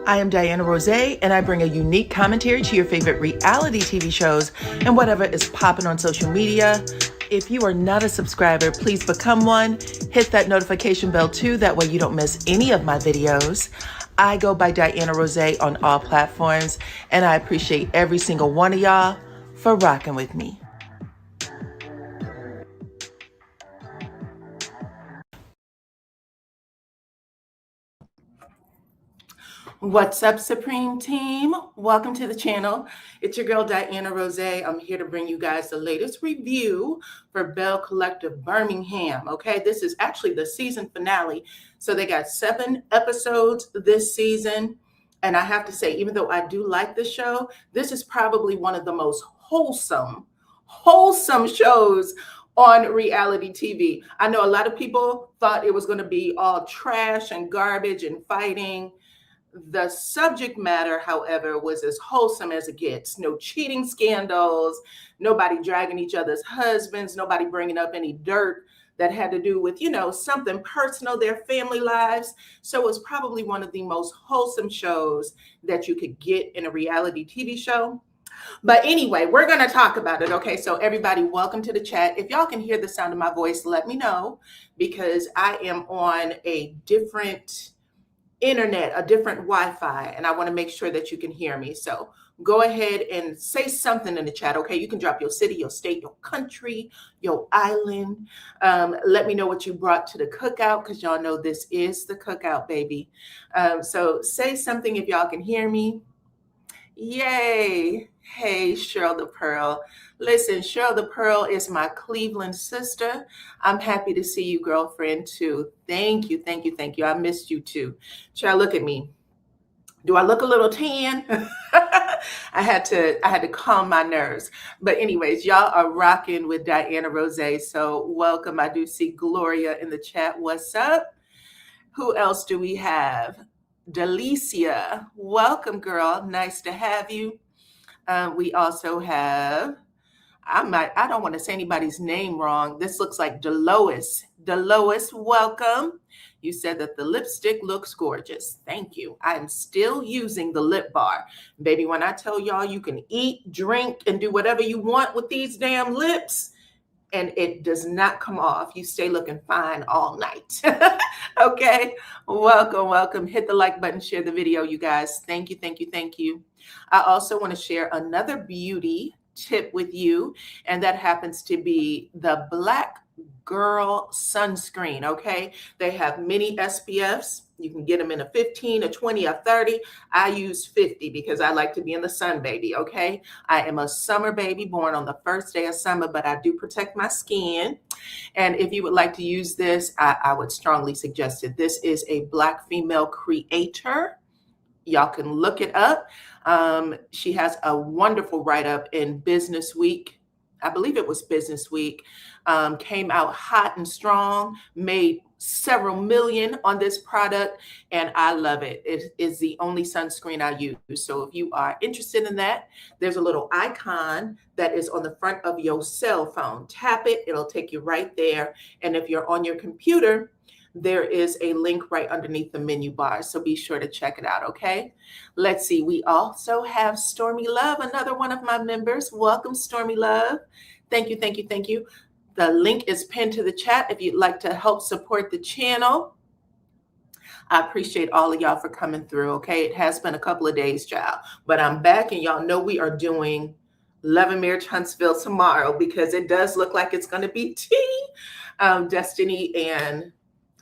I am DYANAROZAY, and I bring a unique commentary to your favorite reality TV shows and whatever is popping on social media. If you are not a subscriber, please become one. Hit that notification bell too, that way you don't miss any of my videos. I go by DYANAROZAY on all platforms, and I appreciate every single one of y'all for rocking with me. What's up, Supreme Team? Welcome to the channel. It's your girl, DYANAROZAY. I'm here to bring you guys the latest review for Belle Collective Birmingham. Okay, this is actually the season finale. So they got 7 episodes this season. And I have to say, even though I do like the show, this is probably one of the most wholesome shows on reality TV. I know a lot of people thought it was going to be all trash and garbage and fighting. The subject matter, however, was as wholesome as it gets. No cheating scandals, nobody dragging each other's husbands, nobody bringing up any dirt that had to do with, something personal, their family lives. So it was probably one of the most wholesome shows that you could get in a reality TV show. But anyway, we're going to talk about it. Okay, so everybody, welcome to the chat. If y'all can hear the sound of my voice, let me know, because I am on a different internet, a different Wi-Fi, and I want to make sure that you can hear me. So go ahead and say something in the chat. Okay, you can drop your city, your state, your country, your island. Let me know what you brought to the cookout, because y'all know this is the cookout, baby. So say something if y'all can hear me. Yay. Hey, Cheryl the Pearl. Listen, Cheryl the Pearl is my Cleveland sister. I'm happy to see you, girlfriend, too. Thank you, thank you, thank you. I missed you, too. Child, look at me. Do I look a little tan? I had to calm my nerves. But anyways, y'all are rocking with DYANAROZAY. So welcome. I do see Gloria in the chat. What's up? Who else do we have? Delicia. Welcome, girl. Nice to have you. We also have, I don't want to say anybody's name wrong. This looks like Delois. Delois, welcome. You said that the lipstick looks gorgeous. Thank you. I am still using the lip bar. Baby, when I tell y'all you can eat, drink, and do whatever you want with these damn lips, and it does not come off. You stay looking fine all night. Okay, welcome, welcome. Hit the like button, share the video, you guys. Thank you, thank you, thank you. I also want to share another beauty tip with you, and that happens to be the Black Girl sunscreen. Okay, they have many SPFs. You can get them in a 15, a 20, a 30. I use 50 because I like to be in the sun, baby. Okay, I am a summer baby born on the first day of summer, but I do protect my skin. And if you would like to use this, I would strongly suggest it. This is a Black female creator. Y'all can look it up. She has a wonderful write-up in Business Week. I believe it was Business Week. Came out hot and strong, made several million on this product, and I love it. It is the only sunscreen I use. So if you are interested in that, there's a little icon that is on the front of your cell phone. Tap it, it'll take you right there. And if you're on your computer, there is a link right underneath the menu bar. So be sure to check it out, okay? Let's see. We also have Stormy Love, another one of my members. Welcome, Stormy Love. Thank you, thank you, thank you. The link is pinned to the chat if you'd like to help support the channel. I appreciate all of y'all for coming through, okay? It has been a couple of days, child, but I'm back, and y'all know we are doing Love and Marriage Huntsville tomorrow, because it does look like it's going to be tea. Destiny and,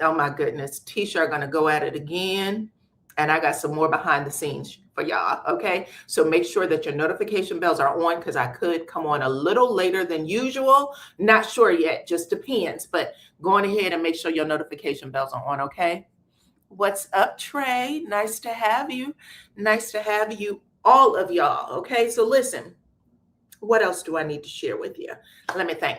oh my goodness, Tisha are going to go at it again. And I got some more behind the scenes for y'all, okay? So make sure that your notification bells are on, because I could come on a little later than usual. Not sure yet, just depends. But go on ahead and make sure your notification bells are on, okay? What's up, Trey? Nice to have you. Nice to have you, all of y'all, okay? So listen, what else do I need to share with you? Let me think.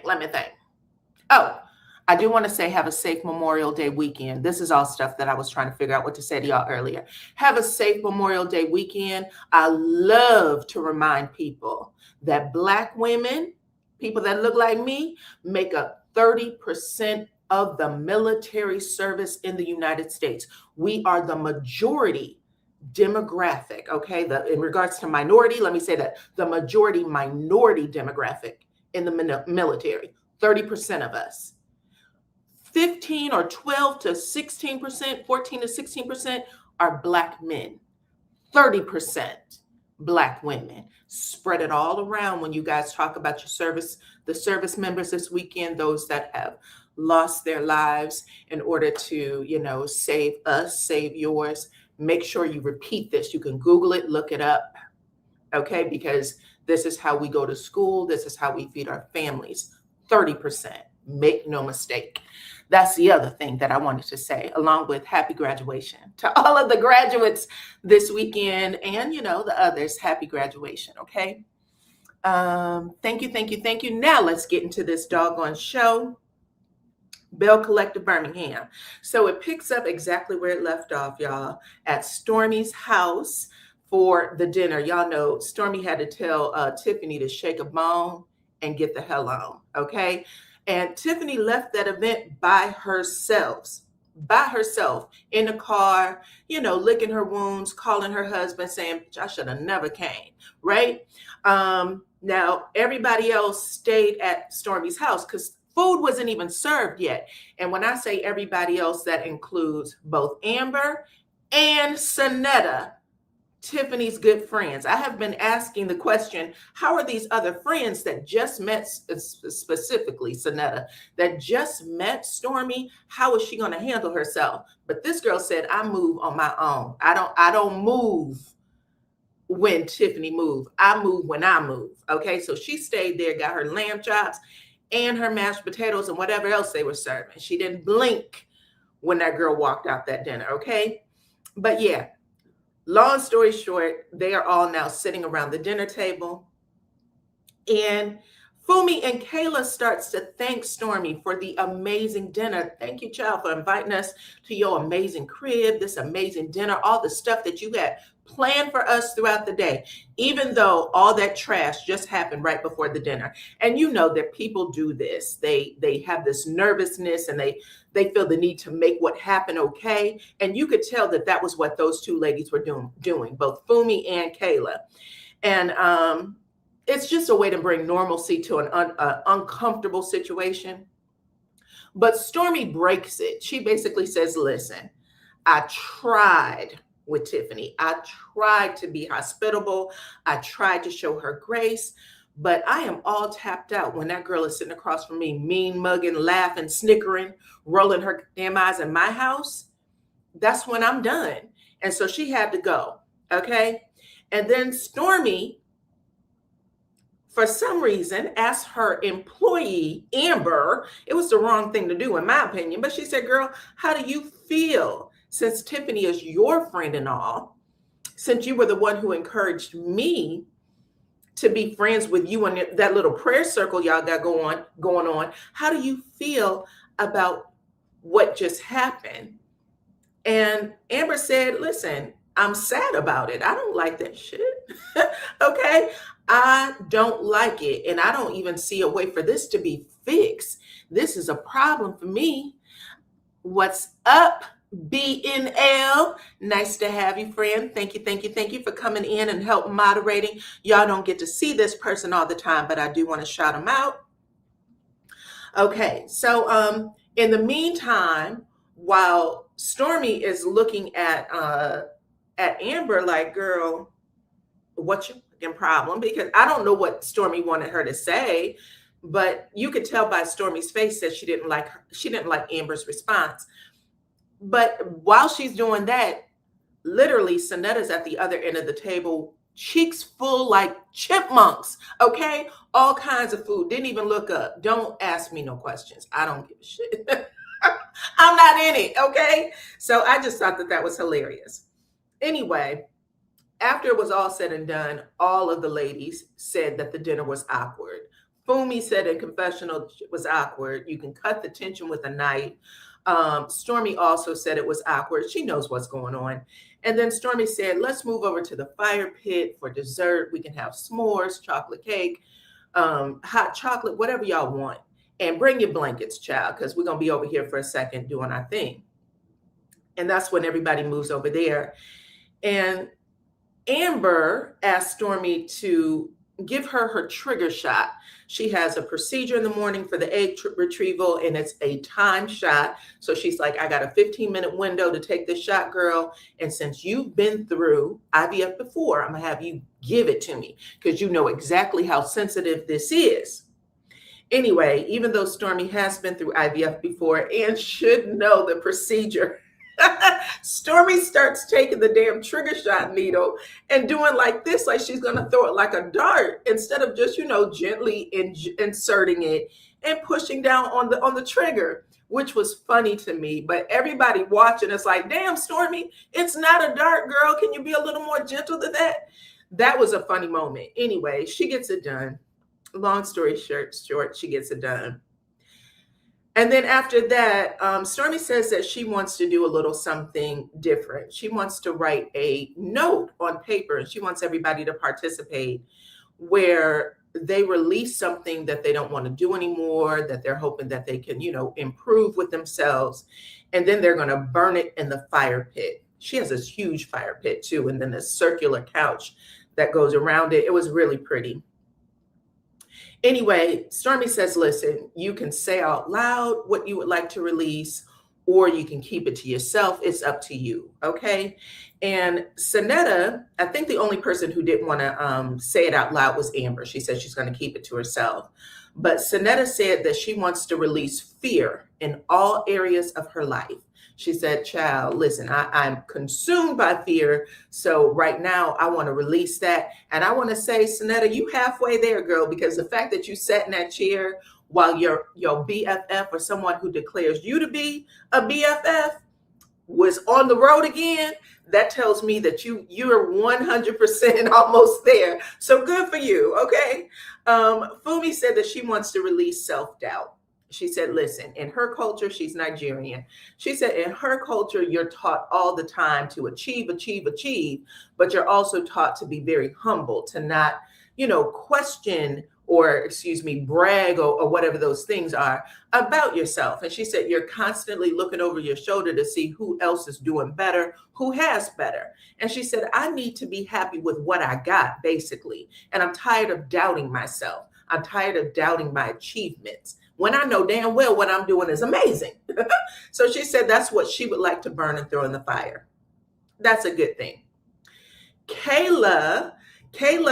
Oh, I do want to say have a safe Memorial Day weekend. This is all stuff that I was trying to figure out what to say to y'all earlier. Have a safe Memorial Day weekend. I love to remind people that Black women, people that look like me, make up 30% of the military service in the United States. We are the majority demographic, okay? In regards to minority, let me say that the majority minority demographic in the military, 30% of us. 15 or 12 to 16%, 14 to 16% are Black men, 30% Black women. Spread it all around when you guys talk about your service, the service members this weekend, those that have lost their lives in order to, save us, save yours. Make sure you repeat this. You can Google it, look it up, okay? Because this is how we go to school. This is how we feed our families. 30%. Make no mistake. That's the other thing that I wanted to say, along with happy graduation to all of the graduates this weekend and, the others. Happy graduation, okay? Thank you, thank you, thank you. Now let's get into this doggone show. Belle Collective Birmingham. So it picks up exactly where it left off, y'all, at Stormy's house for the dinner. Y'all know Stormy had to tell Tiffany to shake a bone and get the hell on, okay? And Tiffany left that event by herself in the car, licking her wounds, calling her husband, saying, I should have never came, right? Now, everybody else stayed at Stormy's house because food wasn't even served yet. And when I say everybody else, that includes both Amber and Sonetta, Tiffany's good friends. I have been asking the question, how are these other friends that just met, specifically Sonetta, that just met Stormy, how is she going to handle herself? But this girl said, I move on my own. I don't move when Tiffany moves. I move when I move. Okay, so she stayed there, got her lamb chops and her mashed potatoes and whatever else they were serving. She didn't blink when that girl walked out that dinner, okay? But yeah, long story short, they are all now sitting around the dinner table. And Fumi and Kayla starts to thank Stormy for the amazing dinner. Thank you, child, for inviting us to your amazing crib, this amazing dinner, all the stuff that you had planned for us throughout the day, even though all that trash just happened right before the dinner. And you know that people do this. They have this nervousness and they feel the need to make what happened okay. And you could tell that that was what those two ladies were doing, both Fumi and Kayla. And it's just a way to bring normalcy to an uncomfortable situation. But Stormy breaks it. She basically says, listen, I tried with Tiffany. I tried to be hospitable. I tried to show her grace, but I am all tapped out when that girl is sitting across from me, mean mugging, laughing, snickering, rolling her damn eyes in my house. That's when I'm done. And so she had to go. Okay. And then Stormy, for some reason, asked her employee, Amber, it was the wrong thing to do, in my opinion, but she said, girl, how do you feel? Since Tiffany is your friend and all, since you were the one who encouraged me to be friends with you and that little prayer circle y'all got going on, how do you feel about what just happened? And Amber said, listen, I'm sad about it. I don't like that shit. Okay. I don't like it. And I don't even see a way for this to be fixed. This is a problem for me. What's up, BNL? Nice to have you, friend. Thank you for coming in and help moderating. Y'all don't get to see this person all the time, but I do want to shout them out. Okay, so in the meantime, while Stormy is looking at Amber like, girl, what's your fucking problem? Because I don't know what Stormy wanted her to say, but you could tell by Stormy's face that she didn't like Amber's response. But while she's doing that, literally Sonetta's at the other end of the table, cheeks full like chipmunks, okay? All kinds of food, didn't even look up. Don't ask me no questions. I don't give a shit. I'm not in it, okay? So I just thought that was hilarious. Anyway, after it was all said and done, all of the ladies said that the dinner was awkward. Fumi said in confessional it was awkward. You can cut the tension with a knife. Stormy also said it was awkward. She knows what's going on. And then Stormy said, let's move over to the fire pit for dessert. We can have s'mores, chocolate cake, hot chocolate, whatever y'all want. And bring your blankets, child, because we're going to be over here for a second doing our thing. And that's when everybody moves over there. And Amber asked Stormy to give her trigger shot. She has a procedure in the morning for the egg retrieval, and it's a time shot. So she's like, I got a 15-minute window to take this shot, girl. And since you've been through IVF before, I'm going to have you give it to me because you know exactly how sensitive this is. Anyway, even though Stormy has been through IVF before and should know the procedure, Stormy starts taking the damn trigger shot needle and doing like this, like she's going to throw it like a dart instead of just, gently inserting it and pushing down on the trigger, which was funny to me. But everybody watching is like, damn, Stormy, it's not a dart, girl. Can you be a little more gentle than that? That was a funny moment. Anyway, she gets it done. Long story short, she gets it done. And then after that, Stormy says that she wants to do a little something different. She wants to write a note on paper, and she wants everybody to participate where they release something that they don't want to do anymore, that they're hoping that they can, improve with themselves. And then they're going to burn it in the fire pit. She has this huge fire pit too, and then this circular couch that goes around it. It was really pretty. Anyway, Stormy says, listen, you can say out loud what you would like to release, or you can keep it to yourself. It's up to you. Okay. And Sonetta, I think the only person who didn't want to say it out loud was Amber. She said she's going to keep it to herself. But Sonetta said that she wants to release fear in all areas of her life. She said, child, listen, I'm consumed by fear. So right now I want to release that. And I want to say, Sonetta, you halfway there, girl, because the fact that you sat in that chair while your BFF or someone who declares you to be a BFF was on the road again, that tells me that you're 100% almost there. So good for you. Okay. Fumi said that she wants to release self-doubt. She said, listen, in her culture, she's Nigerian. She said, in her culture, you're taught all the time to achieve, but you're also taught to be very humble, to not, question or, brag or whatever those things are about yourself. And she said, you're constantly looking over your shoulder to see who else is doing better, who has better. And she said, I need to be happy with what I got, basically. And I'm tired of doubting myself. I'm tired of doubting my achievements when I know damn well what I'm doing is amazing. So she said that's what she would like to burn and throw in the fire. That's a good thing. Kayla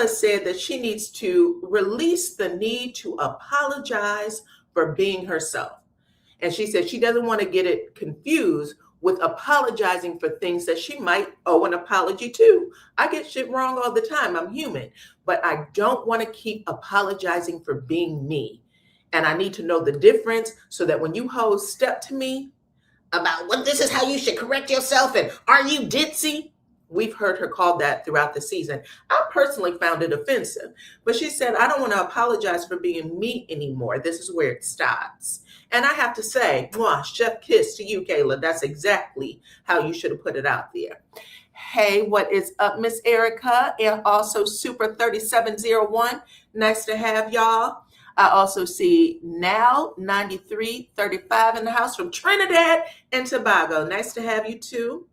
said that she needs to release the need to apologize for being herself. And she said she doesn't want to get it confused with apologizing for things that she might owe an apology to. I get shit wrong all the time. I'm human. But I don't want to keep apologizing for being me. And I need to know the difference so that when you hoes step to me about what this is how you should correct yourself and are you ditzy? We've heard her called that throughout the season. I personally found it offensive. But she said, I don't want to apologize for being me anymore. This is where it stops. And I have to say, mwah, chef kiss to you, Kayla. That's exactly how you should have put it out there. Hey, what is up, Miss Erica? And also Super 3701. Nice to have y'all. I also see now 9335 in the house from Trinidad and Tobago. Nice to have you too.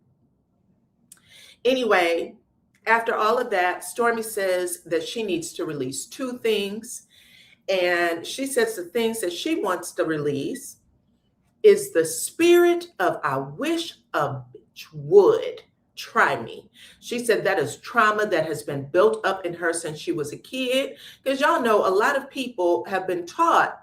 Anyway, after all of that, Stormy says that she needs to release two things. And she says the things that she wants to release is the spirit of I wish a bitch would try me. She said that is trauma that has been built up in her since she was a kid. Because y'all know a lot of people have been taught,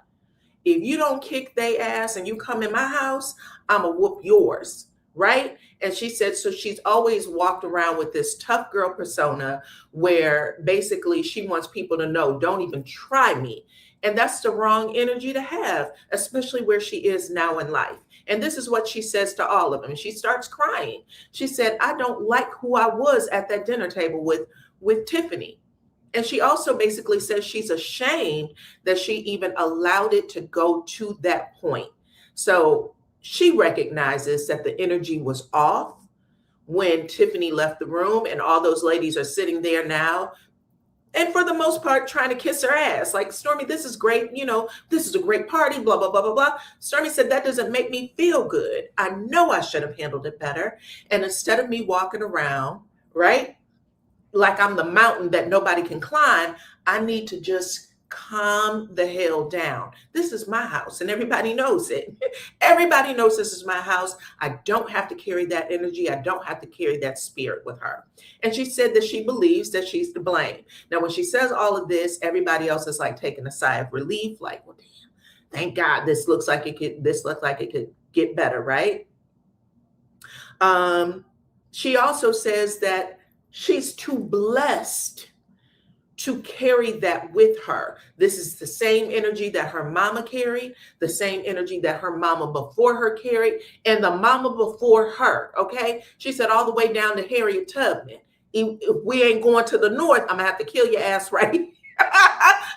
if you don't kick they ass and you come in my house, I'm going to whoop yours. Right? And she said, so she's always walked around with this tough girl persona where basically she wants people to know, don't even try me. And that's the wrong energy to have, especially where she is now in life. And this is what she says to all of them. She starts crying. She said, I don't like who I was at that dinner table with Tiffany. And she also basically says she's ashamed that she even allowed it to go to that point. So she recognizes that the energy was off when Tiffany left the room, and all those ladies are sitting there now. And for the most part, trying to kiss her ass. Like, Stormy, this is great. This is a great party, blah, blah, blah, blah, blah. Stormy said, that doesn't make me feel good. I know I should have handled it better. And instead of me walking around right? Like I'm the mountain that nobody can climb. I need to just calm the hell down. This is my house and everybody knows it. Everybody knows this is my house. I don't have to carry that energy. I don't have to carry that spirit with her. And she said that she believes that she's to blame. Now, when she says all of this, everybody else is like taking a sigh of relief, like, well, damn, thank God this looks like it could get better, right? She also says that she's too blessed to carry that with her. This is the same energy that her mama carried, the same energy that her mama before her carried, and the mama before her, okay? She said all the way down to Harriet Tubman. If we ain't going to the north, I'm gonna have to kill your ass right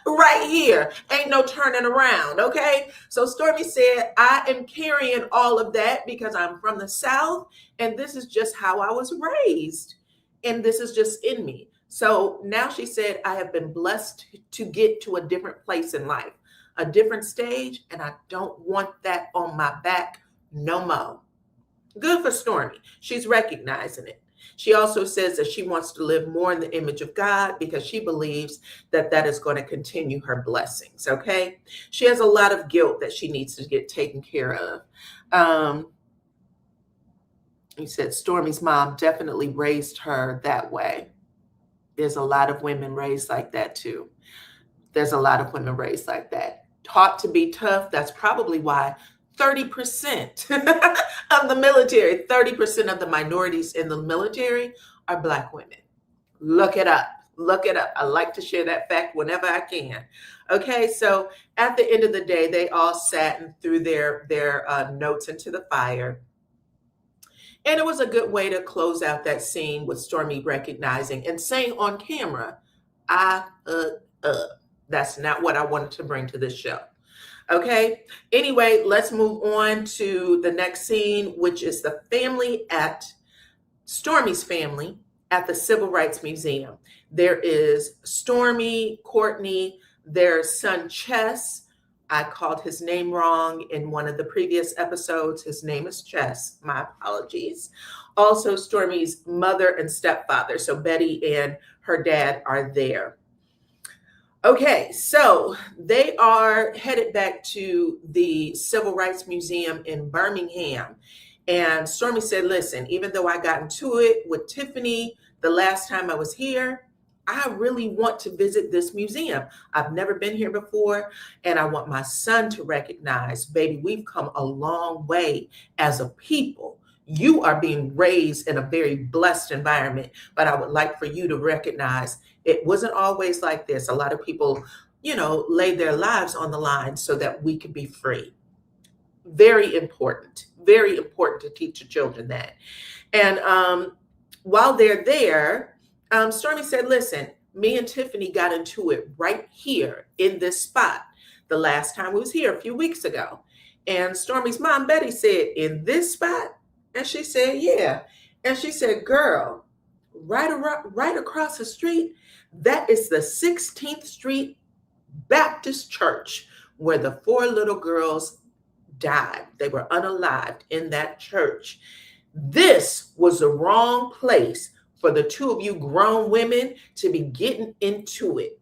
right here. Ain't no turning around, okay? So Stormy said, I am carrying all of that because I'm from the South, and this is just how I was raised, and this is just in me. So now she said, I have been blessed to get to a different place in life, a different stage, and I don't want that on my back no more. Good for Stormy. She's recognizing it. She also says that she wants to live more in the image of God because she believes that that is going to continue her blessings, okay? She has a lot of guilt that she needs to get taken care of. You said Stormy's mom definitely raised her that way. There's a lot of women raised like that too. There's a lot of women raised like that. Taught to be tough. That's probably why 30% of the military, 30% of the minorities in the military are Black women. Look it up. Look it up. I like to share that fact whenever I can. Okay, so at the end of the day, they all sat and threw their notes into the fire. And it was a good way to close out that scene with Stormy recognizing and saying on camera, that's not what I wanted to bring to this show. Okay. Anyway, let's move on to the next scene, which is the family at Stormy's family at the Civil Rights Museum. There is Stormy, Courtney, their son Chess. I called his name wrong in one of the previous episodes. His name is Chess. My apologies. Also, Stormy's mother and stepfather. So Betty and her dad are there. Okay, so they are headed back to the Civil Rights Museum in Birmingham. And Stormy said, listen, even though I got into it with Tiffany the last time I was here, I really want to visit this museum. I've never been here before, and I want my son to recognize, baby, we've come a long way as a people. You are being raised in a very blessed environment, but I would like for you to recognize it wasn't always like this. A lot of people, laid their lives on the line so that we could be free. Very important to teach the children that. And while they're there, Stormy said, listen, me and Tiffany got into it right here in this spot the last time we was here a few weeks ago. And Stormy's mom, Betty, said, in this spot? And she said, yeah. And she said, girl, right across the street, that is the 16th Street Baptist Church where the 4 little girls died. They were unalived in that church. This was the wrong place for the 2 of you grown women to be getting into it.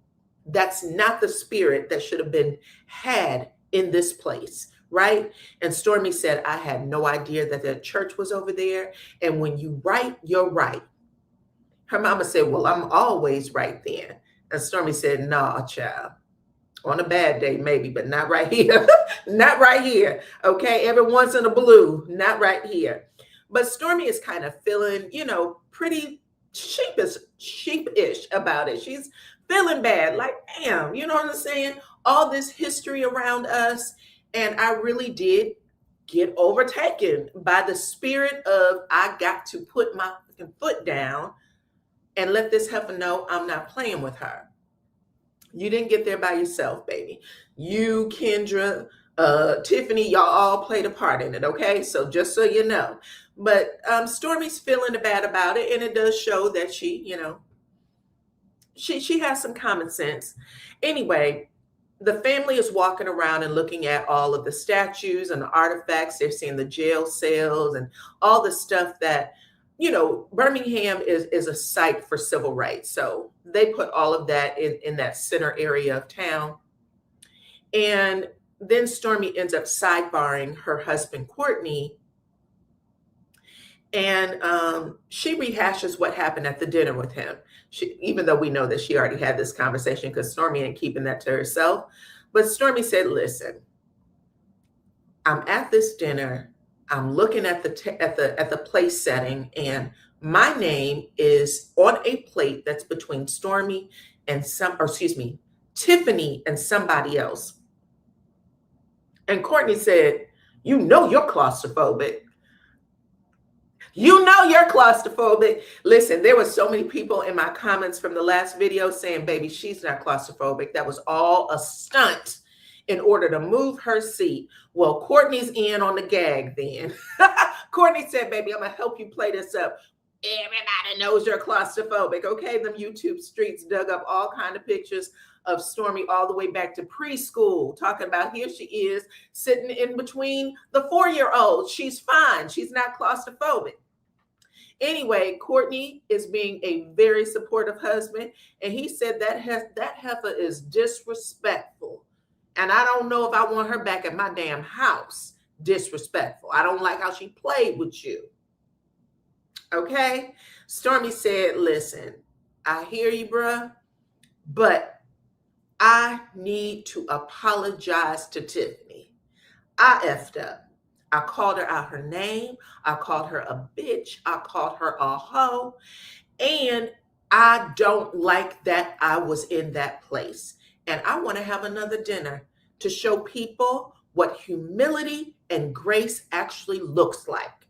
That's not the spirit that should have been had in this place, right? And Stormy said, I had no idea that the church was over there. And when you right, you're right. Her mama said, well, I'm always right then. And Stormy said, nah, child. On a bad day, maybe, but not right here. Not right here. Okay, every once in a blue, not right here. But Stormy is kind of feeling, pretty sheepish about it. She's feeling bad, like, damn, you know what I'm saying? All this history around us. And I really did get overtaken by the spirit of, I got to put my foot down and let this heifer know I'm not playing with her. You didn't get there by yourself, baby. You, Kendra, Tiffany, y'all all played a part in it, okay? So just so you know. But Stormy's feeling bad about it, and it does show that she has some common sense. Anyway, the family is walking around and looking at all of the statues and the artifacts. They're seeing the jail cells and all the stuff that Birmingham is a site for civil rights. So they put all of that in that center area of town. And then Stormy ends up sidebarring her husband, Courtney. And she rehashes what happened at the dinner with him. Even though we know that she already had this conversation, because Stormy ain't keeping that to herself. But Stormy said, listen, I'm at this dinner. I'm looking at the place setting, and my name is on a plate that's between Stormy and Tiffany and somebody else. And Courtney said, you're claustrophobic. You're claustrophobic. Listen, there were so many people in my comments from the last video saying, baby, she's not claustrophobic. That was all a stunt in order to move her seat. Well, Courtney's in on the gag then. Courtney said, baby, I'm going to help you play this up. Everybody knows you're claustrophobic. Okay, them YouTube streets dug up all kind of pictures of Stormy all the way back to preschool, talking about here she is sitting in between the 4-year-olds. She's fine. She's not claustrophobic. Anyway, Courtney is being a very supportive husband, and he said that heifer is disrespectful. And I don't know if I want her back at my damn house. Disrespectful. I don't like how she played with you. Okay? Stormy said, listen, I hear you, bruh, but I need to apologize to Tiffany. I effed up. I called her out her name. I called her a bitch. I called her a hoe. And I don't like that I was in that place. And I want to have another dinner to show people what humility and grace actually looks like.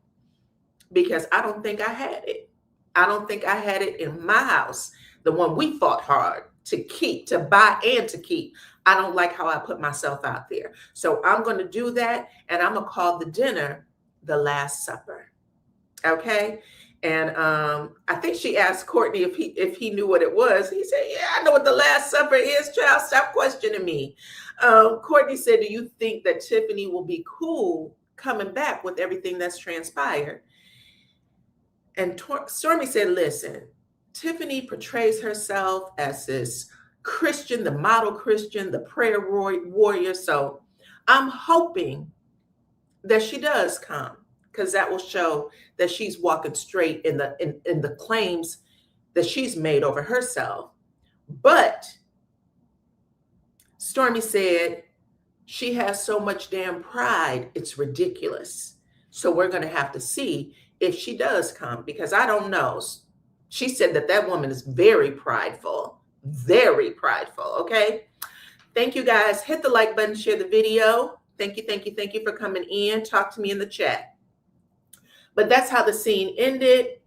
Because I don't think I had it. I don't think I had it in my house, the one we fought hard to keep, to buy and to keep. I don't like how I put myself out there. So I'm going to do that, and I'm going to call the dinner the Last Supper. Okay? And I think she asked Courtney if he knew what it was. He said, yeah, I know what the Last Supper is, child. Stop questioning me. Courtney said, do you think that Tiffany will be cool coming back with everything that's transpired? And Stormy said, listen, Tiffany portrays herself as this Christian, the model Christian, the prayer warrior. So I'm hoping that she does come, because that will show that she's walking straight in the claims that she's made over herself. But Stormy said she has so much damn pride, it's ridiculous. So we're going to have to see if she does come, because I don't know. She said that woman is very prideful, okay? Thank you, guys. Hit the like button, share the video. Thank you for coming in. Talk to me in the chat. But that's how the scene ended.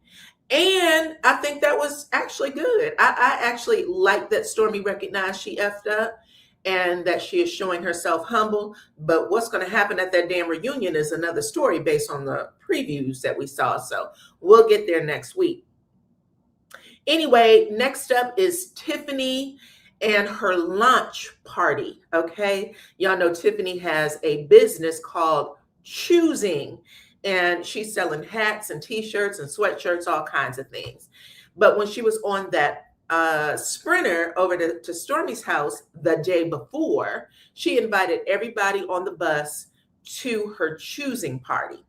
And I think that was actually good. I actually like that Stormy recognized she effed up and that she is showing herself humble. But what's going to happen at that damn reunion is another story based on the previews that we saw. So we'll get there next week. Anyway, next up is Tiffany and her launch party. Okay. Y'all know Tiffany has a business called Choosing, and she's selling hats and t-shirts and sweatshirts, all kinds of things. But when she was on that sprinter over to Stormy's house the day before, she invited everybody on the bus to her choosing party.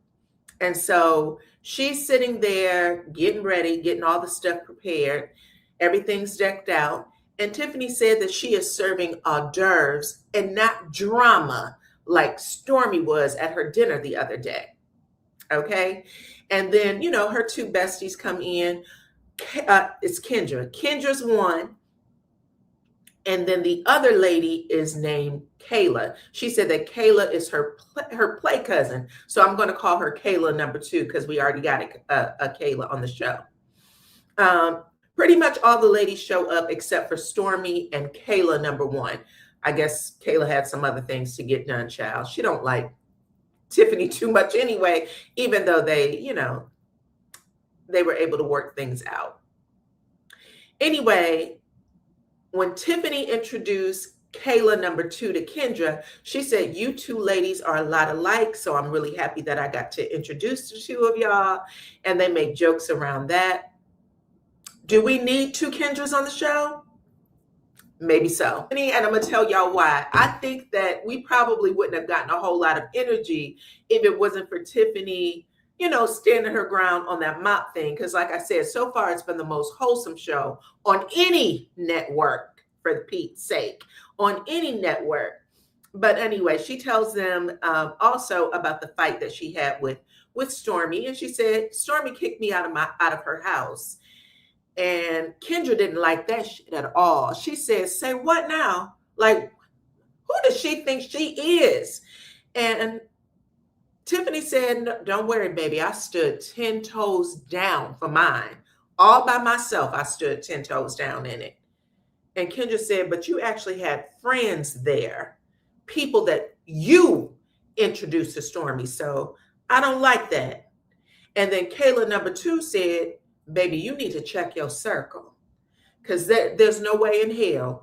And so she's sitting there getting ready, getting all the stuff prepared. Everything's decked out. And Tiffany said that she is serving hors d'oeuvres and not drama like Stormy was at her dinner the other day. Okay. And then, her two besties come in. It's Kendra. Kendra's one. And then the other lady is named Kayla. She said that Kayla is her play cousin. So I'm going to call her Kayla number 2, because we already got a Kayla on the show. Pretty much all the ladies show up except for Stormy and Kayla number 1. I guess Kayla had some other things to get done, child. She don't like Tiffany too much anyway, even though they were able to work things out. Anyway, when Tiffany introduced Kayla number 2 to Kendra. She said, you two ladies are a lot alike, so I'm really happy that I got to introduce the two of y'all. And they make jokes around that. Do we need 2 Kendras on the show? Maybe so. And I'm going to tell y'all why. I think that we probably wouldn't have gotten a whole lot of energy if it wasn't for Tiffany, standing her ground on that mop thing. Because like I said, so far it's been the most wholesome show on any network, for Pete's sake, on any network. But anyway, she tells them also about the fight that she had with Stormy. And she said, Stormy kicked me out of her house. And Kendra didn't like that shit at all. She said, say what now? Like, who does she think she is? And Tiffany said, no, don't worry, baby. I stood 10 toes down for mine. All by myself, I stood 10 toes down in it. And Kendra said, but you actually had friends there, people that you introduced to Stormy. So I don't like that. And then Kayla number 2 said, baby, you need to check your circle, because there's no way in hell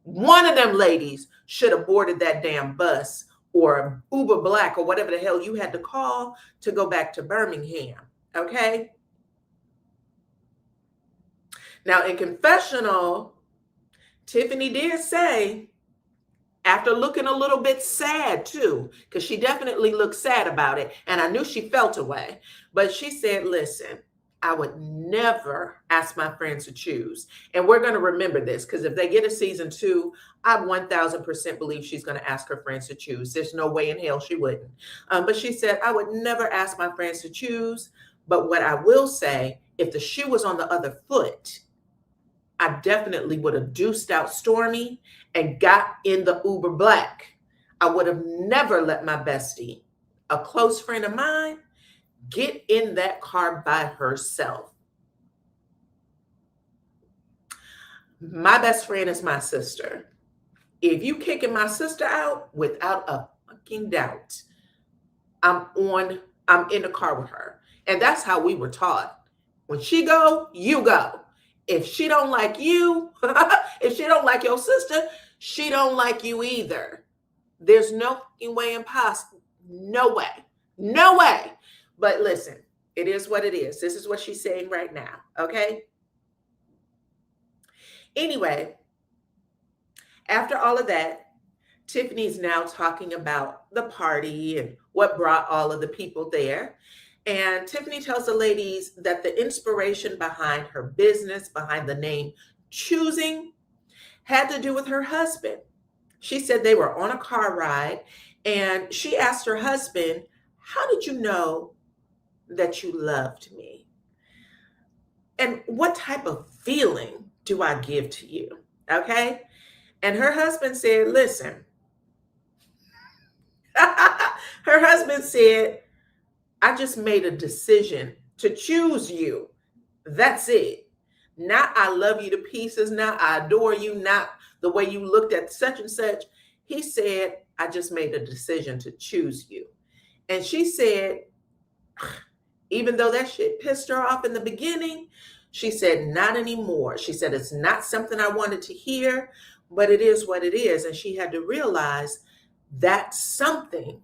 one of them ladies should have boarded that damn bus or Uber Black or whatever the hell you had to call to go back to Birmingham. Okay. Now in confessional, Tiffany did say, after looking a little bit sad too, because she definitely looked sad about it, and I knew she felt away, but she said, listen, I would never ask my friends to choose. And we're going to remember this, because if they get a season 2, I 1000% believe she's going to ask her friends to choose. There's no way in hell she wouldn't. But she said, I would never ask my friends to choose. But what I will say, if the shoe was on the other foot, I definitely would have deuced out Stormy and got in the Uber Black. I would have never let my bestie, a close friend of mine, get in that car by herself. My best friend is my sister. If you kicking my sister out, without a fucking doubt, I'm in the car with her. And that's how we were taught. When she go, you go. If she don't like you, if she don't like your sister, she don't like you either. There's no fucking way impossible. No way. No way. But listen, it is what it is. This is what she's saying right now. Okay. Anyway, after all of that, Tiffany's now talking about the party and what brought all of the people there. And Tiffany tells the ladies that the inspiration behind her business, behind the name Choosing, had to do with her husband. She said they were on a car ride, and she asked her husband, how did you know that you loved me? And what type of feeling do I give to you? Okay. And her husband said, listen, her husband said, I just made a decision to choose you. That's it. Not I love you to pieces. Not I adore you. Not the way you looked at such and such. He said, I just made a decision to choose you. And she said, even though that shit pissed her off in the beginning, she said, not anymore. She said, it's not something I wanted to hear, but it is what it is. And she had to realize that's something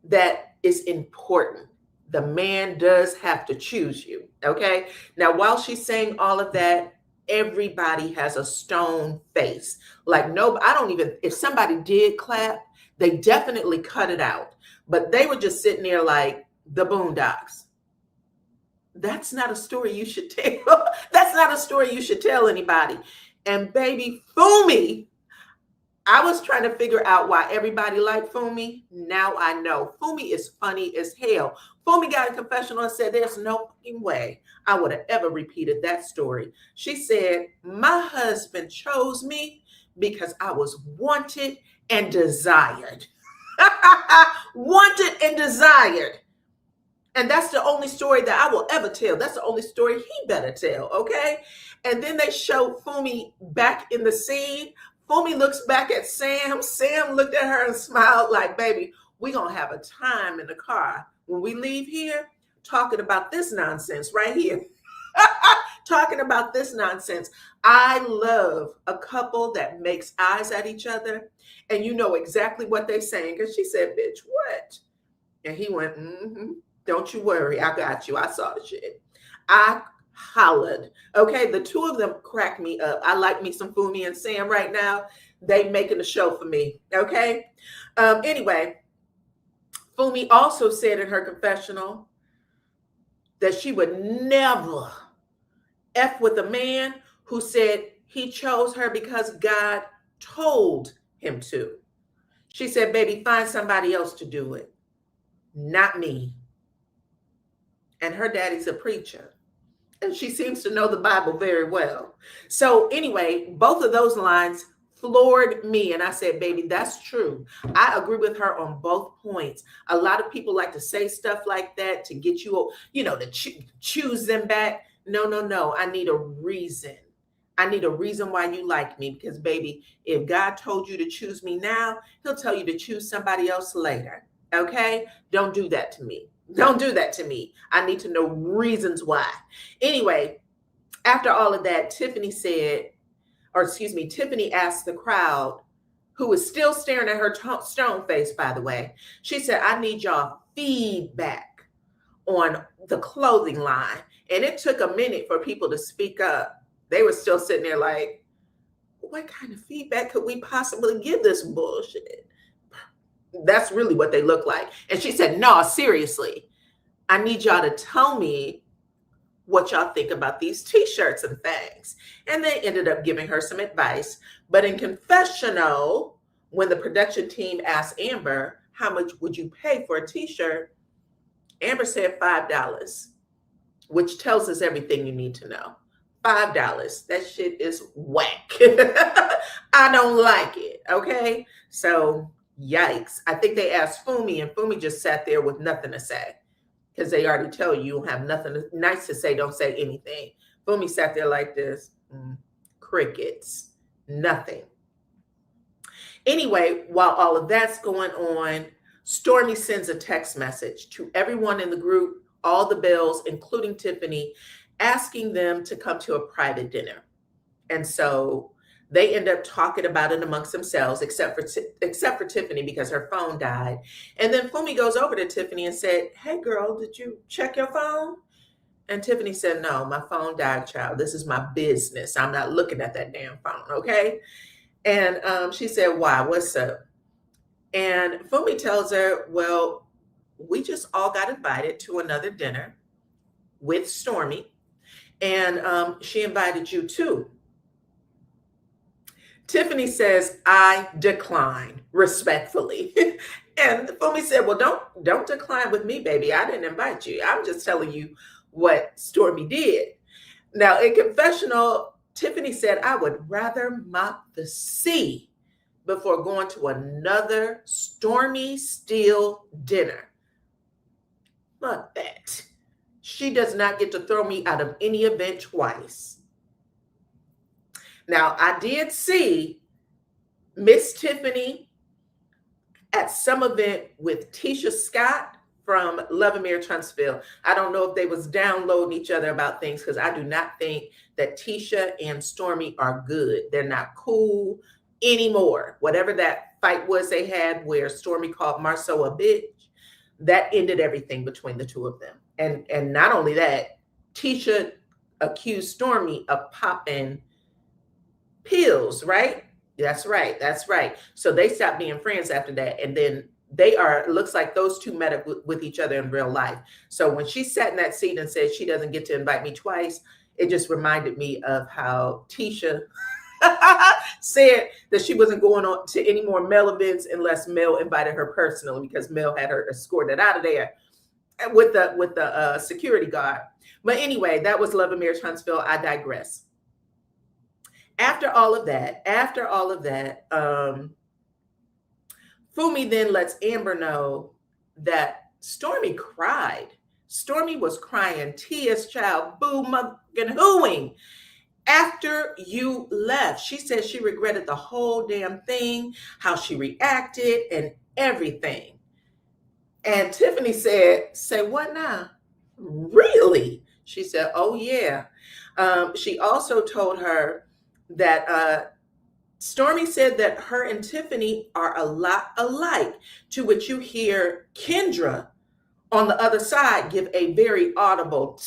that is important. The man does have to choose you. Okay. Now, while she's saying all of that, everybody has a stone face. Like, no, I don't even, if somebody did clap, they definitely cut it out. But they were just sitting there like the Boondocks. That's not a story you should tell. That's not a story you should tell anybody. And baby, Fumi, I was trying to figure out why everybody liked Fumi. Now I know. Fumi is funny as hell. Fumi got a confessional and said, there's no fucking way I would have ever repeated that story. She said, my husband chose me because I was wanted and desired. Wanted and desired. And that's the only story that I will ever tell. That's the only story he better tell, okay? And then they show Fumi back in the scene. Fumi looks back at Sam. Sam looked at her and smiled like, baby, we're going to have a time in the car when we leave here talking about this nonsense right here. talking about this nonsense. I love a couple that makes eyes at each other and you know exactly what they're saying. Because she said, bitch, what? And he went, don't you worry. I got you. I saw the shit. I hollered. Okay, the two of them crack me up. I like me some Fumi and Sam right now. They making a show for me. Okay. Anyway, Fumi also said in her confessional that she would never F with a man who said he chose her because God told him to. She said, baby, find somebody else to do it, not me. And her daddy's a preacher. And she seems to know the Bible very well. So anyway, both of those lines floored me. And I said, baby, that's true. I agree with her on both points. A lot of people like to say stuff like that to get you, to choose them back. No. I need a reason. I need a reason why you like me. Because, baby, if God told you to choose me now, he'll tell you to choose somebody else later. Okay? Don't do that to me. Don't do that to me. I need to know reasons why. Anyway, after all of that, Tiffany asked the crowd, who was still staring at her stone face, by the way. She said, I need y'all feedback on the clothing line. And it took a minute for people to speak up. They were still sitting there like, what kind of feedback could we possibly give this bullshit? That's really what they look like. And she said, no, seriously, I need y'all to tell me what y'all think about these t-shirts and things. And they ended up giving her some advice. But in confessional, when the production team asked Amber, how much would you pay for a t-shirt? Amber said $5, which tells us everything you need to know. $5. That shit is whack. I don't like it. Okay. So yikes. I think they asked Fumi and Fumi just sat there with nothing to say. Because they already tell you don't have nothing nice to say, don't say anything. Fumi sat there like this. Crickets. Nothing. Anyway, while all of that's going on, Stormy sends a text message to everyone in the group, all the Bells, including Tiffany, asking them to come to a private dinner. And so they end up talking about it amongst themselves, except for Tiffany, because her phone died. And then Fumi goes over to Tiffany and said, hey, girl, did you check your phone? And Tiffany said, no, my phone died, child. This is my business. I'm not looking at that damn phone, okay? And she said, why? What's up? And Fumi tells her, well, we just all got invited to another dinner with Stormy. And she invited you too. Tiffany says, I decline respectfully. And Fumi said, well, don't decline with me, baby. I didn't invite you. I'm just telling you what Stormy did. Now, in confessional, Tiffany said, I would rather mop the sea before going to another Stormy Steele dinner. Fuck that. She does not get to throw me out of any event twice. Now, I did see Miss Tiffany at some event with Tisha Scott from Lovemere Tunstall. I don't know if they was downloading each other about things, because I do not think that Tisha and Stormy are good. They're not cool anymore. Whatever that fight was they had where Stormy called Marceau a bitch, that ended everything between the two of them. And not only that, Tisha accused Stormy of popping pills, right? That's right. So they stopped being friends after that. And then looks like those two met up with each other in real life. So when she sat in that seat and said she doesn't get to invite me twice, it just reminded me of how Tisha said that she wasn't going on to any more Mel events unless Mel invited her personally, because Mel had her escorted out of there with the security guard. But anyway, that was Lovemere Tunstall. I digress. After all of that, Fumi then lets Amber know that Stormy cried. Stormy was crying, tears, child, boo, mugging, hooing. After you left, she said she regretted the whole damn thing, how she reacted and everything. And Tiffany said, say what now? Really? She said, oh, yeah. She also told her that Stormy said that her and Tiffany are a lot alike, to which you hear Kendra on the other side give a very audible,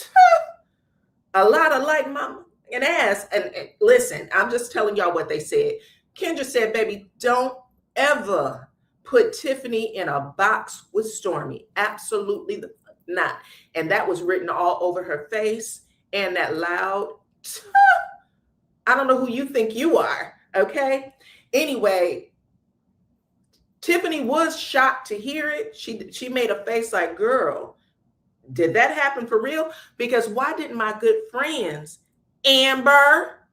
a lot alike, mama, and ass. And listen, I'm just telling y'all what they said. Kendra said, baby, don't ever put Tiffany in a box with Stormy. Absolutely not. And that was written all over her face and that loud, I don't know who you think you are. Okay. Anyway, Tiffany was shocked to hear it. She made a face like, girl, did that happen for real? Because why didn't my good friends Amber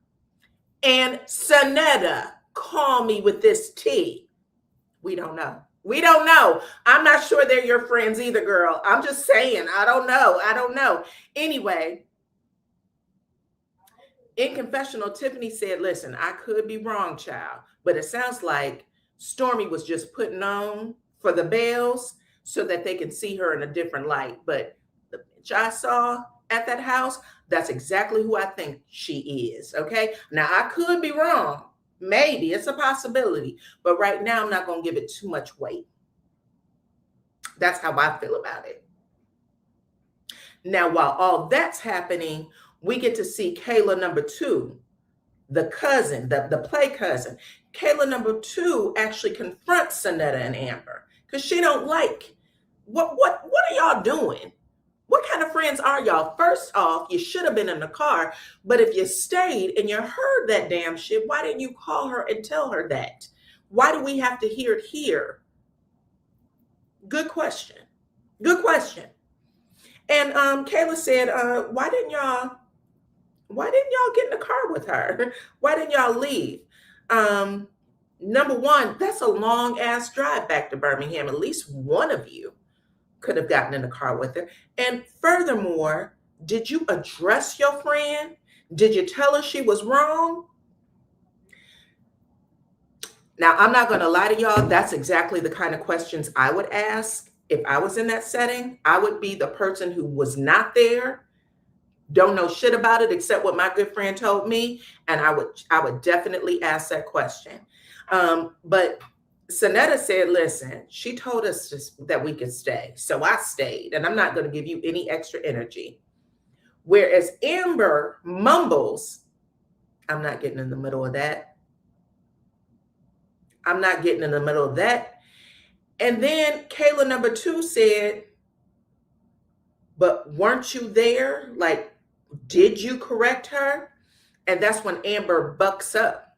and Sonetta call me with this tea? We don't know. We don't know. I'm not sure they're your friends either, girl. I'm just saying. I don't know. I don't know. Anyway, in confessional, Tiffany said, listen, I could be wrong, child, but it sounds like Stormy was just putting on for the Bells so that they can see her in a different light. But the bitch I saw at that house, that's exactly who I think she is. Okay. Now I could be wrong. Maybe it's a possibility, but right now I'm not going to give it too much weight. That's how I feel about it. Now, while all that's happening, we get to see Kayla number 2, the cousin, the play cousin. Kayla number 2 actually confronts Sonetta and Amber because she don't like, what are y'all doing? What kind of friends are y'all? First off, you should have been in the car, but if you stayed and you heard that damn shit, why didn't you call her and tell her that? Why do we have to hear it here? Good question. Good question. And Kayla said, why didn't y'all get in the car with her? Why didn't y'all leave? Number one, that's a long ass drive back to Birmingham. At least one of you could have gotten in the car with her. And furthermore, did you address your friend? Did you tell her she was wrong? Now, I'm not going to lie to y'all. That's exactly the kind of questions I would ask if I was in that setting. I would be the person who was not there, don't know shit about it except what my good friend told me, and I would definitely ask that question. But Sonetta said, listen, she told us that we could stay, so I stayed, and I'm not going to give you any extra energy. Whereas Amber mumbles, I'm not getting in the middle of that. I'm not getting in the middle of that. And then Kayla number 2 said, but weren't you there? Like, did you correct her? And that's when Amber bucks up.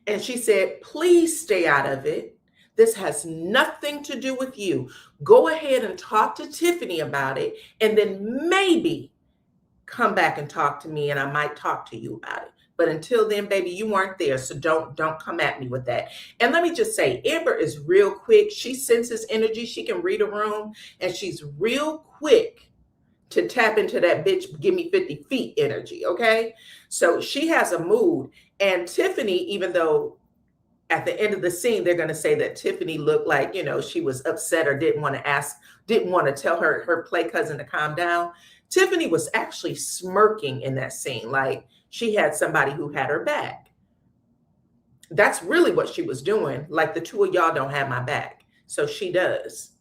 And she said, please stay out of it. This has nothing to do with you. Go ahead and talk to Tiffany about it. And then maybe come back and talk to me and I might talk to you about it. But until then, baby, you weren't there. So don't come at me with that. And let me just say, Amber is real quick. She senses energy. She can read a room. And she's real quick to tap into that bitch, give me 50 feet energy. Okay. So she has a mood. And Tiffany, even though at the end of the scene, they're going to say that Tiffany looked like, you know, she was upset or didn't want to tell her play cousin to calm down. Tiffany was actually smirking in that scene. Like, she had somebody who had her back. That's really what she was doing. Like, the two of y'all don't have my back. So she does.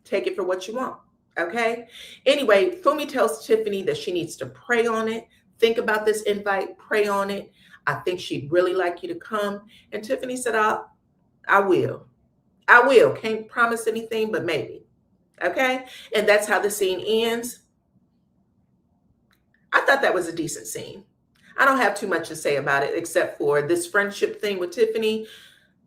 Take it for what you want. Okay. Anyway, Fumi tells Tiffany that she needs to pray on it. Think about this invite, pray on it. I think she'd really like you to come. And Tiffany said, I will. I will. Can't promise anything, but maybe. Okay. And that's how the scene ends. I thought that was a decent scene. I don't have too much to say about it, except for this friendship thing with Tiffany.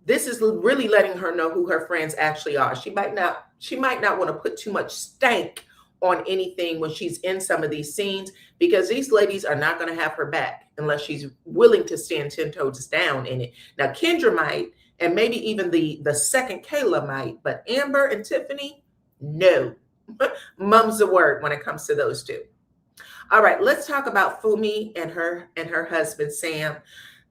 This is really letting her know who her friends actually are. She might not want to put too much stank on anything when she's in some of these scenes, because these ladies are not going to have her back unless she's willing to stand 10 toes down in it. Now, Kendra might, and maybe even the second Kayla might, but Amber and Tiffany, no. Mum's the word when it comes to those two. All right, let's talk about Fumi and her husband, Sam.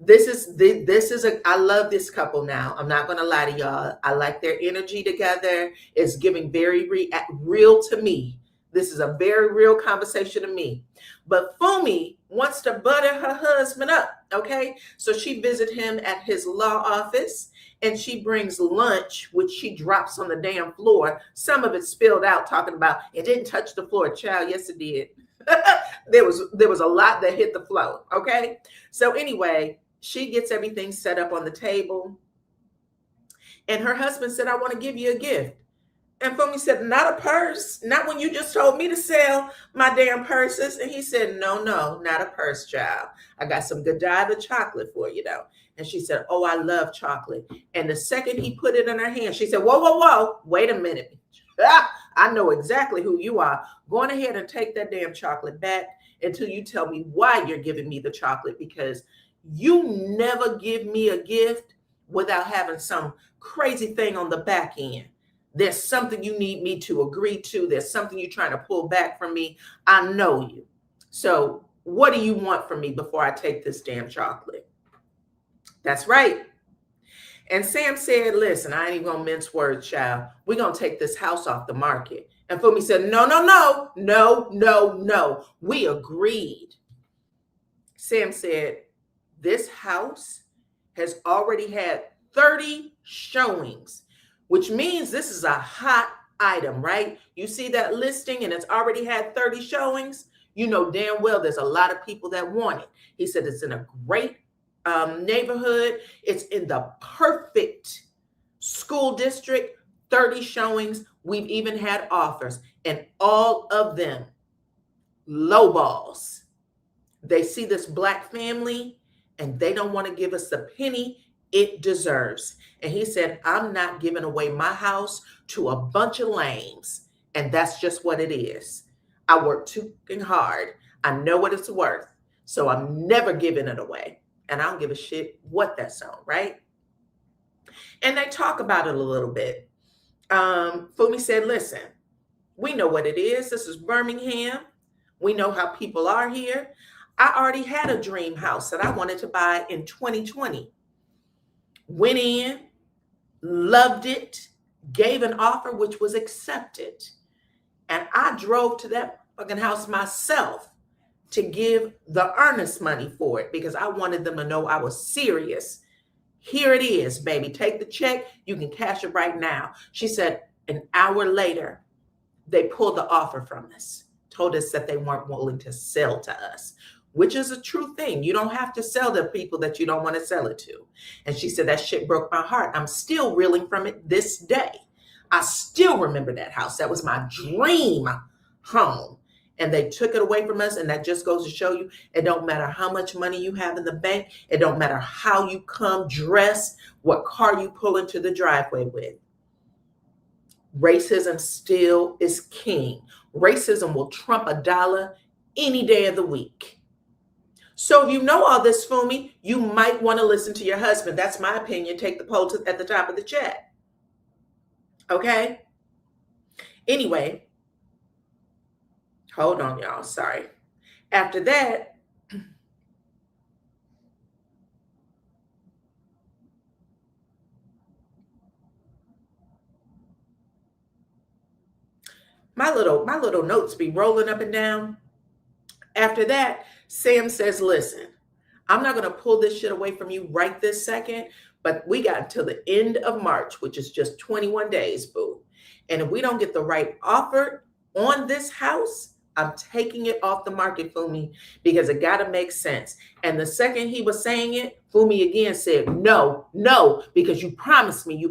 I love this couple now. I'm not going to lie to y'all. I like their energy together. It's giving very real to me. This is a very real conversation to me. But Fumi wants to butter her husband up, okay? So she visits him at his law office, and she brings lunch, which she drops on the damn floor. Some of it spilled out, talking about it didn't touch the floor. Child, yes, it did. there was a lot that hit the floor, okay? So anyway, she gets everything set up on the table. And her husband said, I want to give you a gift. And Fumi said, not a purse. Not when you just told me to sell my damn purses. And he said, no, not a purse, child. I got some Godiva chocolate for you, though. And she said, oh, I love chocolate. And the second he put it in her hand, she said, whoa, wait a minute. I know exactly who you are. Go on ahead and take that damn chocolate back until you tell me why you're giving me the chocolate, because you never give me a gift without having some crazy thing on the back end. There's something you need me to agree to. There's something you're trying to pull back from me. I know you. So what do you want from me before I take this damn chocolate? That's right. And Sam said, listen, I ain't even gonna mince words, child. We're gonna take this house off the market. And Fumi said, no. We agreed. Sam said, this house has already had 30 showings, which means this is a hot item, right? You see that listing and it's already had 30 showings. You know damn well there's a lot of people that want it. He said it's in a great neighborhood. It's in the perfect school district, 30 showings. We've even had offers, and all of them low balls. They see this Black family and they don't want to give us the penny it deserves. And he said, I'm not giving away my house to a bunch of lames. And that's just what it is. I work too hard. I know what it's worth. So I'm never giving it away. And I don't give a shit what that's on, right? And they talk about it a little bit. Fumi said, listen, we know what it is. This is Birmingham. We know how people are here. I already had a dream house that I wanted to buy in 2020. Went in, loved it, gave an offer which was accepted. And I drove to that fucking house myself to give the earnest money for it because I wanted them to know I was serious. Here it is, baby. Take the check. You can cash it right now. She said an hour later, they pulled the offer from us, told us that they weren't willing to sell to us, which is a true thing. You don't have to sell to people that you don't want to sell it to. And she said, that shit broke my heart. I'm still reeling from it this day. I still remember that house. That was my dream home. And they took it away from us. And that just goes to show you, it don't matter how much money you have in the bank. It don't matter how you come dressed, what car you pull into the driveway with. Racism still is king. Racism will trump a dollar any day of the week. So if you know all this, Fumi, you might want to listen to your husband. That's my opinion. Take the poll at the top of the chat. Okay? Anyway, hold on, y'all. Sorry. After that, my little notes be rolling up and down. After that, Sam says, listen, I'm not going to pull this shit away from you right this second, but we got until the end of March, which is just 21 days, boo. And if we don't get the right offer on this house, I'm taking it off the market, Fumi, because it got to make sense. And the second he was saying it, Fumi again said, no, because you promised me.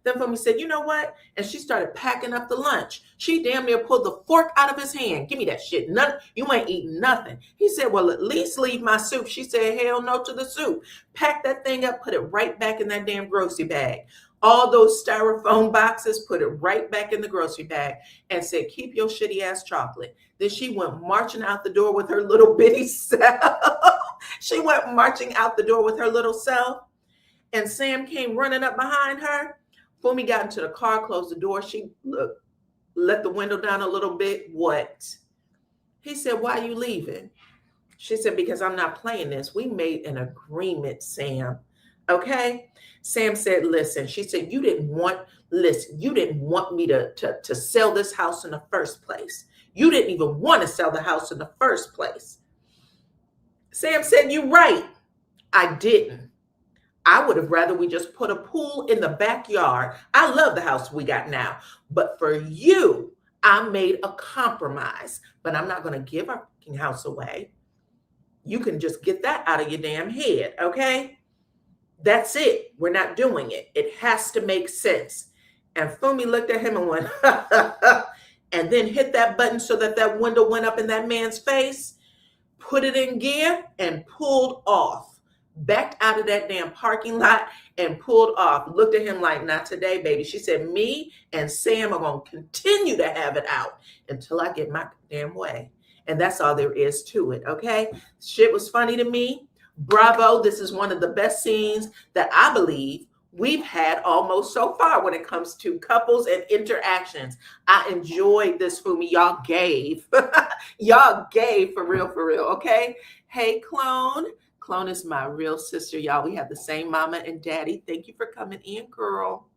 Then Fumi said, you know what? And she started packing up the lunch. She damn near pulled the fork out of his hand. Give me that shit. None, you ain't eating nothing. He said, well, at least leave my soup. She said, hell no to the soup. Pack that thing up, put it right back in that damn grocery bag. All those styrofoam boxes, put it right back in the grocery bag and said, keep your shitty ass chocolate. Then she went marching out the door with her little bitty self. She went marching out the door with her little self. And Sam came running up behind her. Fumi got into the car, closed the door. She let the window down a little bit. What? He said, why are you leaving? She said, because I'm not playing this. We made an agreement, Sam. Okay. Sam said, listen, she said, you didn't want me to sell this house in the first place. You didn't even want to sell the house in the first place. Sam said, you're right. I didn't. I would have rather we just put a pool in the backyard. I love the house we got now. But for you, I made a compromise. But I'm not going to give our house away. You can just get that out of your damn head, okay? That's it. We're not doing it. It has to make sense. And Fumi looked at him and went, and then hit that button so that window went up in that man's face, put it in gear, and pulled off. Backed out of that damn parking lot and pulled off. Looked at him like, not today, baby. She said, me and Sam are going to continue to have it out until I get my damn way. And that's all there is to it, okay? Shit was funny to me. Bravo. This is one of the best scenes that I believe we've had almost so far when it comes to couples and interactions. I enjoyed this, Fumi. Y'all gave. Y'all gave for real, okay? Hey, Clone. Clone is my real sister, y'all. We have the same mama and daddy. Thank you for coming in, girl.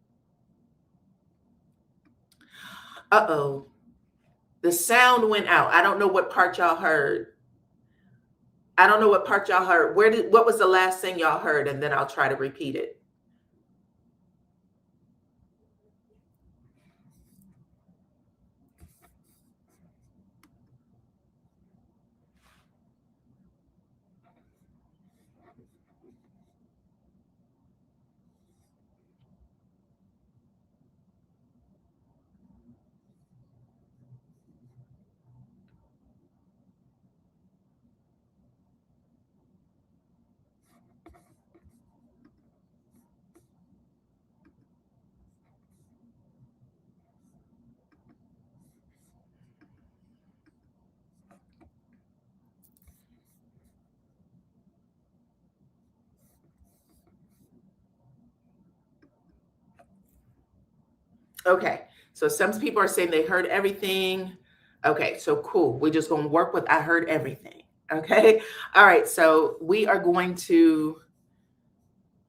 Uh-oh. The sound went out. I don't know what part y'all heard. What was the last thing y'all heard? And then I'll try to repeat it. Okay, so some people are saying they heard everything. Okay, so cool. We're just going to work with I heard everything. Okay, all right. So we are going to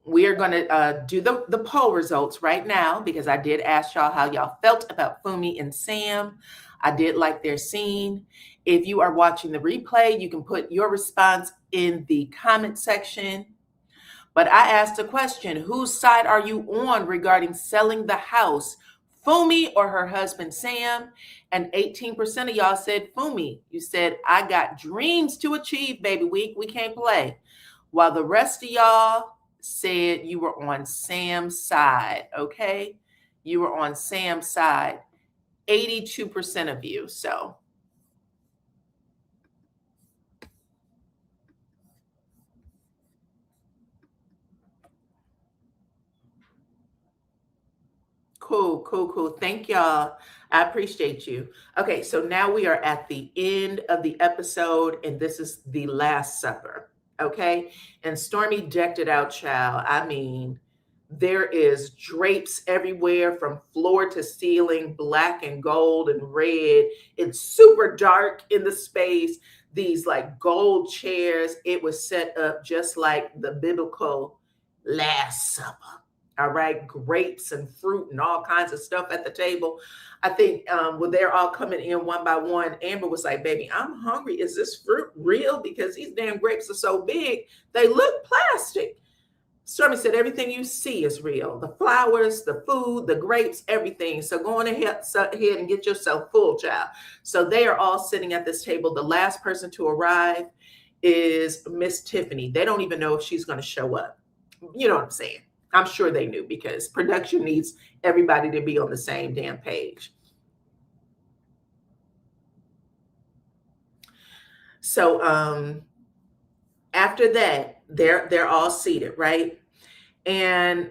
do the poll results right now because I did ask y'all how y'all felt about Fumi and Sam. I did like their scene. If you are watching the replay, you can put your response in the comment section. But I asked a question, whose side are you on regarding selling the house? Fumi or her husband, Sam? And 18% of y'all said Fumi. You said, I got dreams to achieve, baby. We can't play. While the rest of y'all said you were on Sam's side, okay? You were on Sam's side. 82% of you, so. Cool. Thank y'all. I appreciate you. Okay, so now we are at the end of the episode, and this is the Last Supper. Okay, and Stormy decked it out, child. I mean, there is drapes everywhere from floor to ceiling, black and gold and red. It's super dark in the space. These like gold chairs. It was set up just like the biblical Last Supper. All right, grapes and fruit and all kinds of stuff at the table. I think when they're all coming in one by one, Amber was like, baby, I'm hungry. Is this fruit real? Because these damn grapes are so big, they look plastic. Stormy said, everything you see is real. The flowers, the food, the grapes, everything. So go on ahead and get yourself full, child. So they are all sitting at this table. The last person to arrive is Miss Tiffany. They don't even know if she's going to show up. You know what I'm saying? I'm sure they knew because production needs everybody to be on the same damn page. So after that, they're all seated, right? And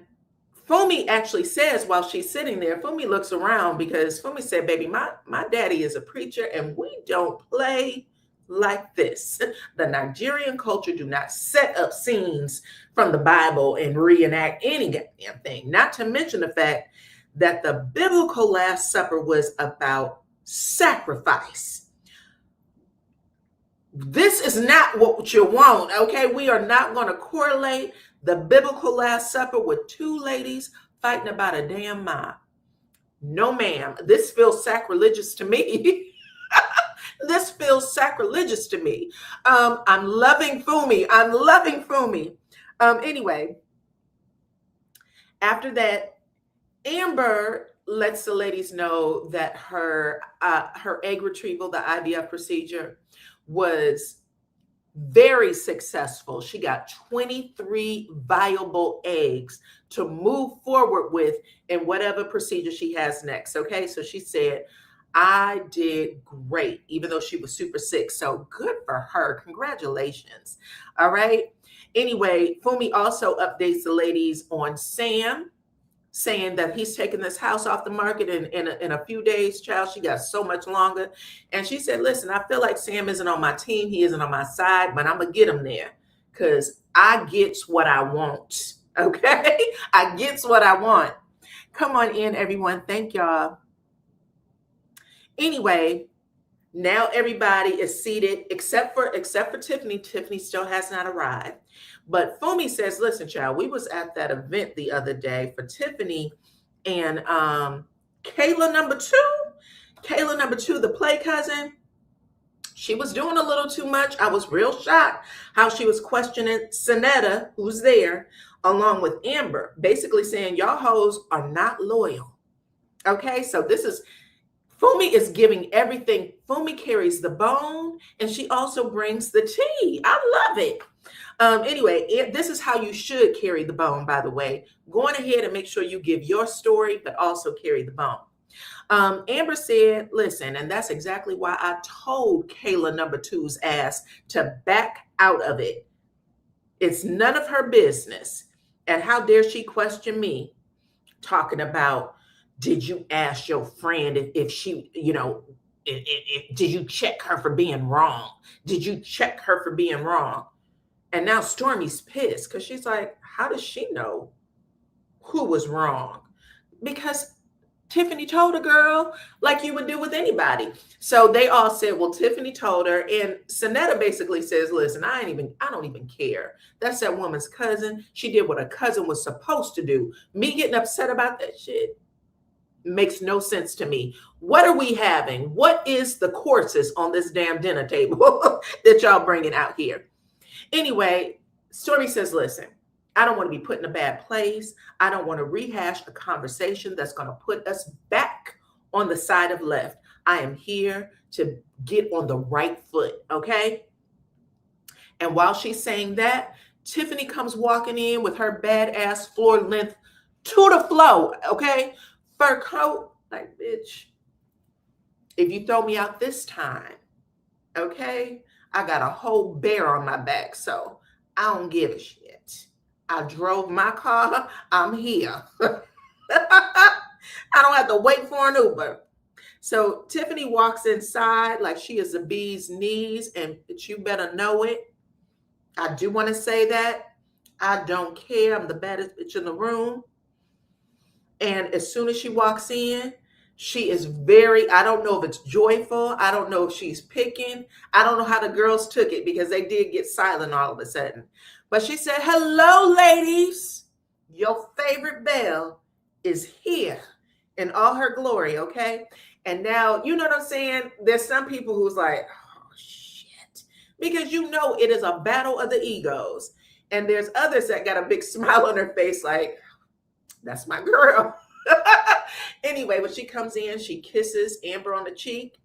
Fumi actually says while she's sitting there, Fumi looks around because Fumi said, baby, my daddy is a preacher and we don't play like this. The Nigerian culture do not set up scenes from the Bible and reenact any goddamn thing. Not to mention the fact that the biblical Last Supper was about sacrifice. This is not what you want, okay? We are not going to correlate The biblical Last Supper with two ladies fighting about a damn mob. No, ma'am. This feels sacrilegious to me. This feels sacrilegious to me. I'm loving Fumi. I'm loving Fumi. Anyway, after that, Amber lets the ladies know that her egg retrieval, the IVF procedure, was very successful. She got 23 viable eggs to move forward with in whatever procedure she has next. Okay, so she said, I did great, even though she was super sick. So good for her. Congratulations. All right. Anyway, Fumi also updates the ladies on Sam, saying that he's taking this house off the market in a few days. Child, she got so much longer. And she said, listen, I feel like Sam isn't on my team. He isn't on my side, but I'm going to get him there because I gets what I want. Okay? I gets what I want. Come on in, everyone. Thank y'all. Anyway, now everybody is seated except for Tiffany. Tiffany still has not arrived. But Fumi says, listen, child, we was at that event the other day for Tiffany and Kayla number two, the play cousin. She was doing a little too much. I was real shocked how she was questioning Sonetta, who's there, along with Amber, basically saying, y'all hoes are not loyal. Okay, so this is Fumi is giving everything. Fumi carries the bone, and she also brings the tea. I love it. Anyway, this is how you should carry the bone, by the way. Going ahead and make sure you give your story, but also carry the bone. Amber said, listen, and that's exactly why I told Kayla number two's ass to back out of it. It's none of her business. And how dare she question me, talking about, did you ask your friend if she, did you check her for being wrong? Did you check her for being wrong? And now Stormy's pissed because she's like, how does she know who was wrong? Because Tiffany told a girl, like you would do with anybody. So they all said, well, Tiffany told her. And Sonetta basically says, listen, I don't even care. That's that woman's cousin. She did what a cousin was supposed to do. Me getting upset about that shit makes no sense to me. What are we having? What is the courses on this damn dinner table that y'all bringing out here? Anyway, Stormy says, listen, I don't want to be put in a bad place. I don't want to rehash a conversation that's going to put us back on the side of left. I am here to get on the right foot, okay? And while she's saying that, Tiffany comes walking in with her badass floor length to the flow, okay? Fur coat, like, bitch, if you throw me out this time, okay, I got a whole bear on my back, so I don't give a shit. I drove my car, I'm here. I don't have to wait for an Uber. So Tiffany walks inside like she is a bee's knees, and you better know it. I do want to say that. I don't care. I'm the baddest bitch in the room. And as soon as she walks in, she is I don't know if it's joyful. I don't know if she's picking. I don't know how the girls took it because they did get silent all of a sudden. But she said, hello, ladies. Your favorite Belle is here in all her glory, okay? And now, you know what I'm saying? There's some people who's like, oh, shit. Because you know it is a battle of the egos. And there's others that got a big smile on her face like, that's my girl. Anyway, when she comes in, she kisses Amber on the cheek.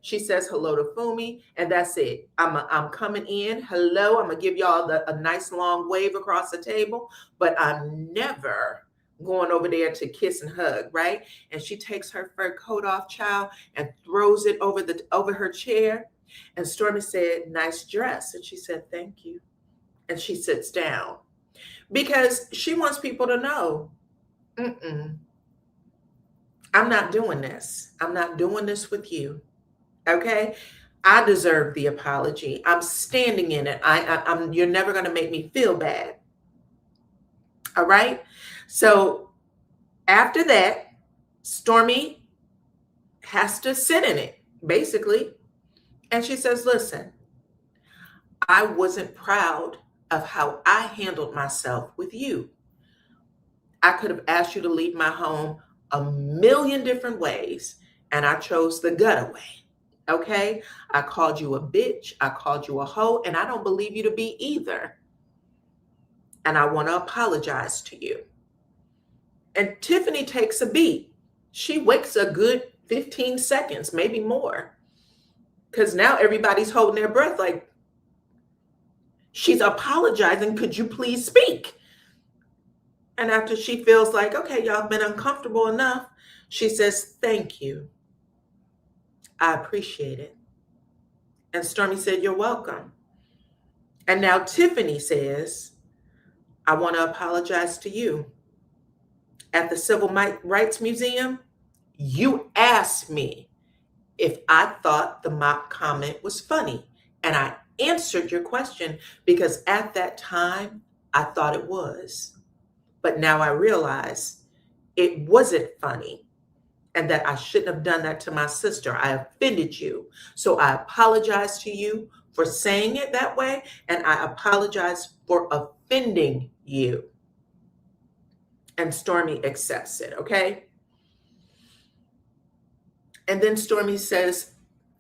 She says hello to Fumi, and that's it. I'm coming in. Hello. I'm going to give y'all a nice long wave across the table, but I'm never going over there to kiss and hug, right? And she takes her fur coat off, child, and throws it over her chair. And Stormy said, nice dress. And she said, thank you. And she sits down because she wants people to know, I'm not doing this. I'm not doing this with you. Okay? I deserve the apology. I'm standing in it. You're never going to make me feel bad. All right? So after that, Stormy has to sit in it, basically. And she says, listen, I wasn't proud of how I handled myself with you. I could have asked you to leave my home a million different ways, and I chose the gutaway. Okay? I called you a bitch, I called you a hoe, and I don't believe you to be either. And I want to apologize to you. And Tiffany takes a beat. She waits a good 15 seconds, maybe more. Because now everybody's holding their breath like, she's apologizing. Could you please speak? And after she feels like, okay, y'all have been uncomfortable enough, she says, thank you. I appreciate it. And Stormy said, you're welcome. And now Tiffany says, I want to apologize to you. At the Civil Rights Museum, you asked me if I thought the mock comment was funny. And I answered your question because at that time, I thought it was. But now I realize it wasn't funny and that I shouldn't have done that to my sister. I offended you. So I apologize to you for saying it that way. And I apologize for offending you. And Stormy accepts it, okay? And then Stormy says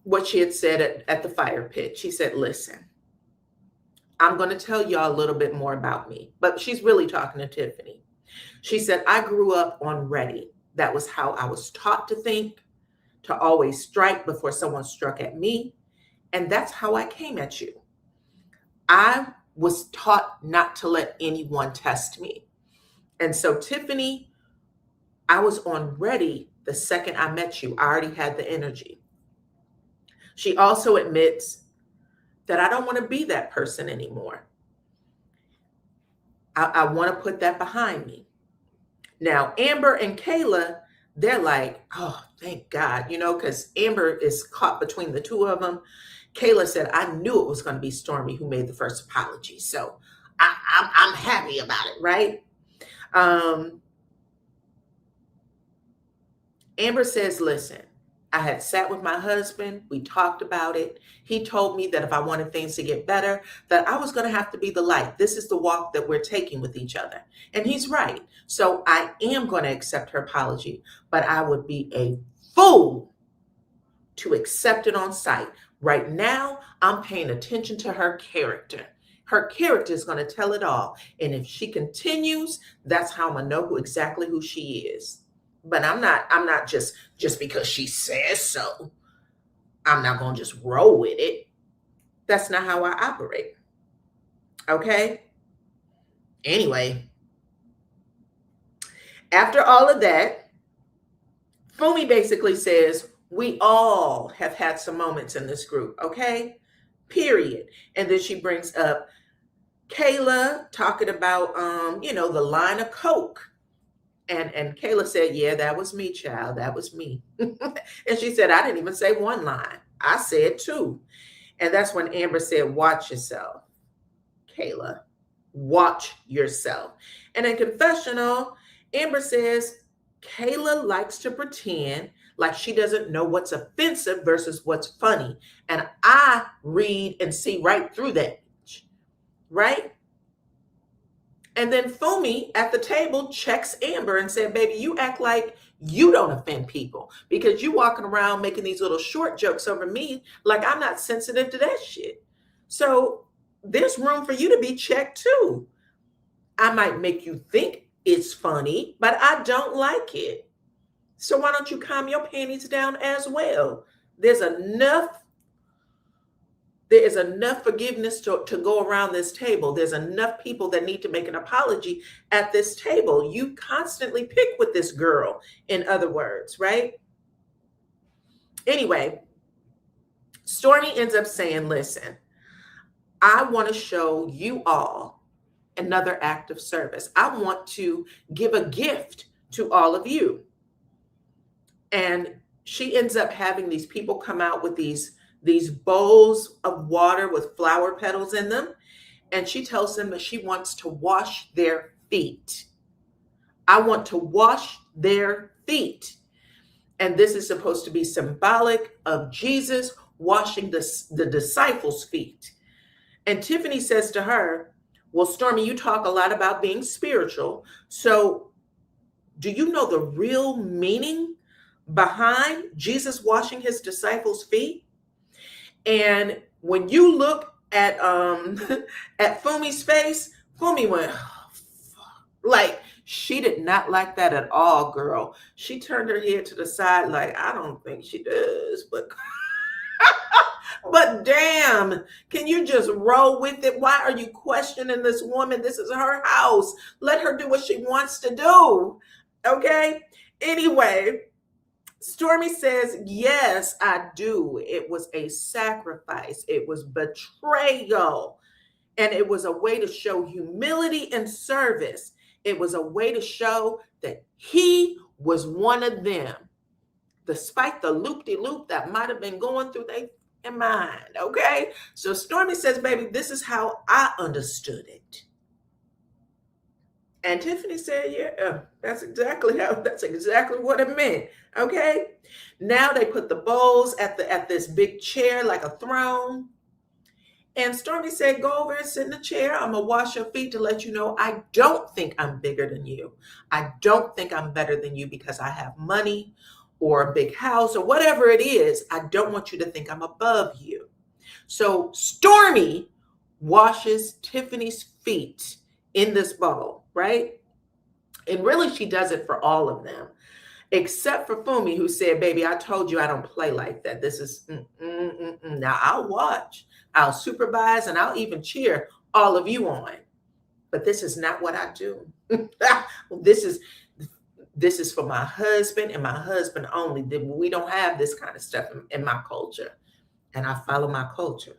what she had said at the fire pit. She said, listen, I'm going to tell y'all a little bit more about me. But she's really talking to Tiffany. She said, I grew up on ready. That was how I was taught to think, to always strike before someone struck at me. And that's how I came at you. I was taught not to let anyone test me. And so, Tiffany, I was on ready the second I met you. I already had the energy. She also admits that I don't want to be that person anymore. I want to put that behind me. Now, Amber and Kayla, they're like, oh, thank God, because Amber is caught between the two of them. Kayla said, I knew it was going to be Stormy who made the first apology. So I'm happy about it, right? Amber says, listen, I had sat with my husband. We talked about it. He told me that if I wanted things to get better, that I was going to have to be the light. This is the walk that we're taking with each other. And he's right. So I am going to accept her apology, but I would be a fool to accept it on sight. Right now, I'm paying attention to her character. Her character is going to tell it all. And if she continues, that's how I'm going to know exactly who she is. But I'm not just because she says so. I'm not going to just roll with it. That's not how I operate. Okay? Anyway, after all of that, Fumi basically says, we all have had some moments in this group, okay? Period. And then she brings up Kayla talking about, the line of Coke. And Kayla said, yeah, that was me, child. That was me. And she said, I didn't even say one line. I said two. And that's when Amber said, watch yourself, Kayla. Watch yourself. And in confessional, Amber says, Kayla likes to pretend like she doesn't know what's offensive versus what's funny. And I read and see right through that, right? And then Fumi at the table checks Amber and said, baby, you act like you don't offend people because you walking around making these little short jokes over me like I'm not sensitive to that shit. So there's room for you to be checked too. I might make you think it's funny, but I don't like it. So why don't you calm your panties down as well? There is enough forgiveness to go around this table. There's enough people that need to make an apology at this table. You constantly pick with this girl, in other words, right? Anyway, Stormy ends up saying, listen, I want to show you all another act of service. I want to give a gift to all of you. And she ends up having these people come out with these bowls of water with flower petals in them. And she tells them that she wants to wash their feet. I want to wash their feet. And this is supposed to be symbolic of Jesus washing the disciples' feet. And Tiffany says to her, Well, Stormy, you talk a lot about being spiritual. So, do you know the real meaning behind Jesus washing his disciples' feet? And when you look at at Fumi's face, Fumi went, "Oh, fuck." Like she did not like that at all, girl. She turned her head to the side, like, I don't think she does, but but damn, can you just roll with it? Why are you questioning this woman? This is her house. Let her do what she wants to do. Okay? Anyway, Stormy says, yes, I do. It was a sacrifice. It was betrayal. And it was a way to show humility and service. It was a way to show that he was one of them, despite the loop-de-loop that might have been going through their mind. Okay? So Stormy says, baby, this is how I understood it. And Tiffany said, yeah, that's exactly what it meant. Okay. Now they put the bowls at this big chair like a throne. And Stormy said, go over and sit in the chair. I'm gonna wash your feet to let you know I don't think I'm bigger than you. I don't think I'm better than you because I have money or a big house or whatever it is. I don't want you to think I'm above you. So Stormy washes Tiffany's feet in this bowl, right? And really, she does it for all of them, except for Fumi, who said, baby, I told you I don't play like that. This is, Now I'll watch, I'll supervise, and I'll even cheer all of you on. But this is not what I do. This is for my husband and my husband only. We don't have this kind of stuff in my culture. And I follow my culture.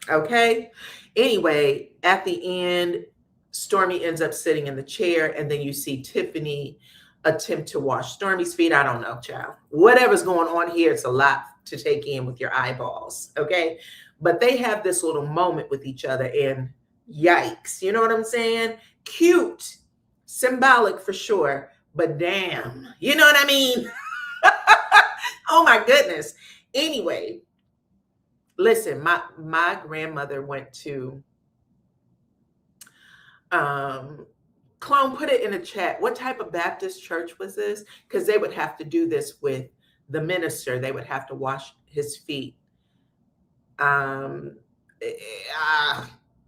Okay. Anyway, at the end, Stormy ends up sitting in the chair, and then you see Tiffany attempt to wash Stormy's feet. I don't know, child. Whatever's going on here, it's a lot to take in with your eyeballs. Okay. But they have this little moment with each other, and yikes. You know what I'm saying? Cute, symbolic for sure, but damn. You know what I mean? Oh my goodness. Anyway. Listen, my grandmother went to, Clone, put it in the chat. What type of Baptist church was this? Because they would have to do this with the minister. They would have to wash his feet.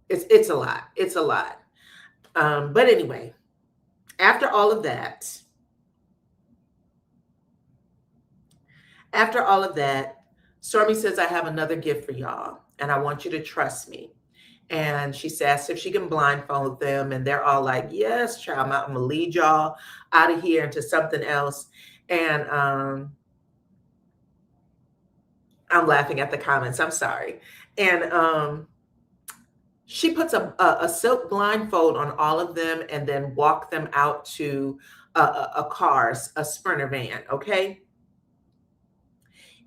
It's a lot. It's a lot. But anyway, after all of that, Stormy says, I have another gift for y'all, and I want you to trust me. And she says if she can blindfold them, and they're all like, yes, child, I'm going to lead y'all out of here into something else. And I'm laughing at the comments. I'm sorry. And she puts a silk blindfold on all of them and then walk them out to a Sprinter van, okay?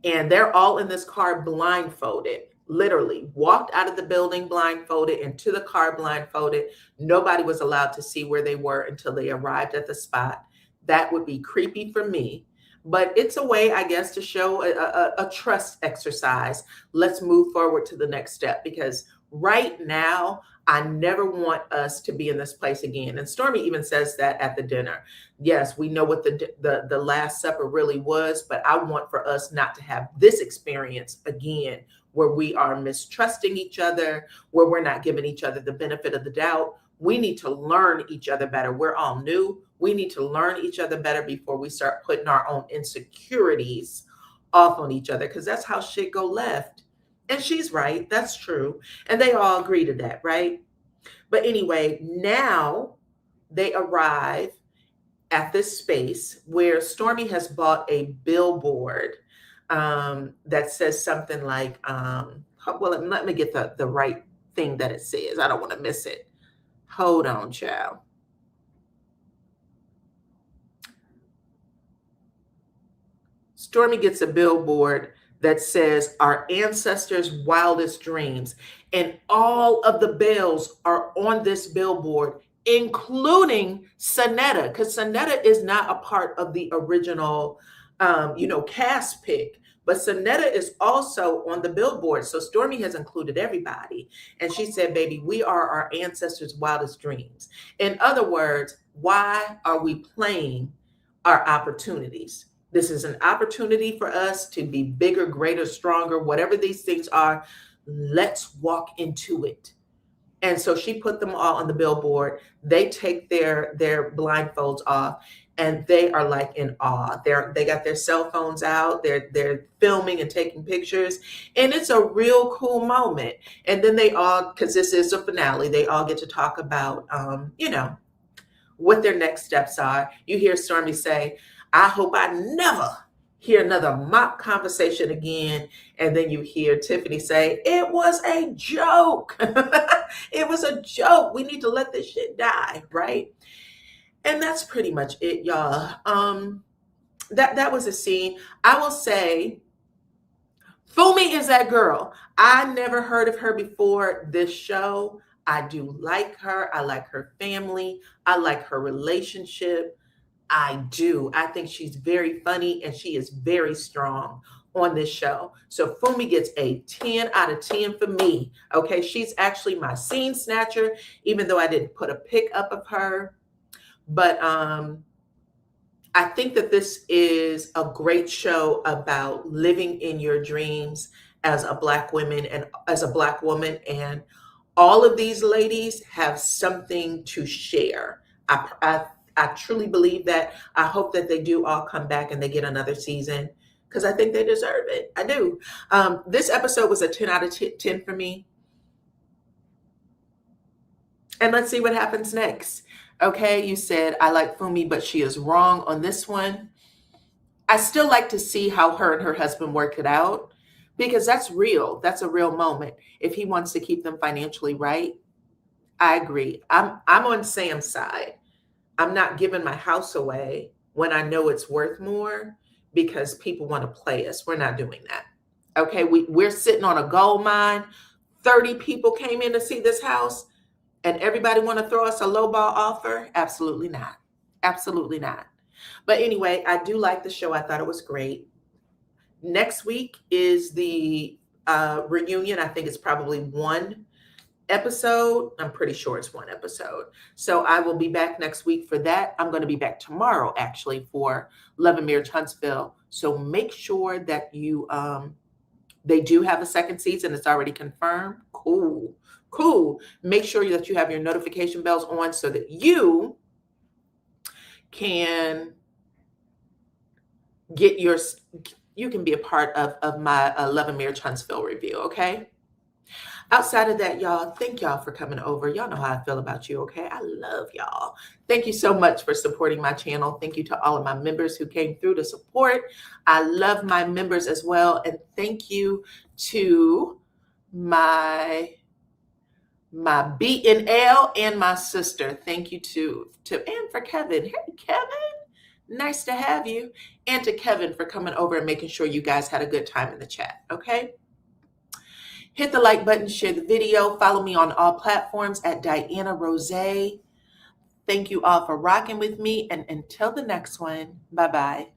And they're all in this car blindfolded, literally walked out of the building blindfolded, into the car blindfolded. Nobody was allowed to see where they were until they arrived at the spot. That would be creepy for me, but it's a way, I guess, to show a trust exercise. Let's move forward to the next step, because right now, I never want us to be in this place again. And Stormy even says that at the dinner. Yes, we know what the Last Supper really was, but I want for us not to have this experience again, where we are mistrusting each other, where we're not giving each other the benefit of the doubt. We need to learn each other better. We're all new. We need to learn each other better before we start putting our own insecurities off on each other, because that's how shit go left. And she's right. That's true. And they all agree to that, right? But anyway, now they arrive at this space where Stormy has bought a billboard that says something like, well, let me get the right thing that it says. I don't want to miss it. Hold on, child. Stormy gets a billboard that says our ancestors' wildest dreams. And all of the Bells are on this billboard, including Sonetta, because Sonetta is not a part of the original cast pick. But Sonetta is also on the billboard. So Stormy has included everybody. And she said, baby, we are our ancestors' wildest dreams. In other words, why are we playing our opportunities? This is an opportunity for us to be bigger, greater, stronger, whatever these things are. Let's walk into it. And so she put them all on the billboard. They take their blindfolds off and they are like in awe. They got their cell phones out. They're filming and taking pictures. And it's a real cool moment. And then they all, because this is a finale, they all get to talk about what their next steps are. You hear Stormy say, I hope I never hear another mock conversation again. And then you hear Tiffany say, it was a joke. It was a joke. We need to let this shit die, right? And that's pretty much it, y'all. That was a scene. I will say, Fumi is that girl. I never heard of her before this show. I do like her. I like her family. I like her relationship. I do. I think she's very funny and she is very strong on this show. So Fumi gets a 10 out of 10 for me. Okay. She's actually my scene snatcher, even though I didn't put a pic up of her. But I think that this is a great show about living in your dreams as a Black woman and as a Black woman. And all of these ladies have something to share. I truly believe that. I hope that they do all come back and they get another season because I think they deserve it. I do. This episode was a 10 out of 10 for me. And let's see what happens next. Okay, you said, I like Fumi, but she is wrong on this one. I still like to see how her and her husband work it out because that's real. That's a real moment. If he wants to keep them financially right, I agree. I'm on Sam's side. I'm not giving my house away when I know it's worth more because people want to play us. We're not doing that. Okay, we're sitting on a gold mine. 30 people came in to see this house. And everybody want to throw us a lowball offer? Absolutely not. Absolutely not. But anyway, I do like the show. I thought it was great. Next week is the reunion. I think it's probably one episode. I'm pretty sure it's one episode. So I will be back next week for that. I'm going to be back tomorrow, actually, for Love and Marriage Huntsville. So make sure that you, they do have a second season. It's already confirmed. Cool. Make sure that you have your notification bells on so that you can you can be a part of my Love and Marriage Huntsville review, okay? Outside of that, y'all, thank y'all for coming over. Y'all know how I feel about you, okay? I love y'all. Thank you so much for supporting my channel. Thank you to all of my members who came through to support. I love my members as well. And thank you to my BNL and my sister. Thank you to and for Kevin. Hey, Kevin, nice to have you. And to Kevin for coming over and making sure you guys had a good time in the chat, okay? Hit the like button, share the video, follow me on all platforms at DYANAROZAY. Thank you all for rocking with me, and until the next one, bye-bye.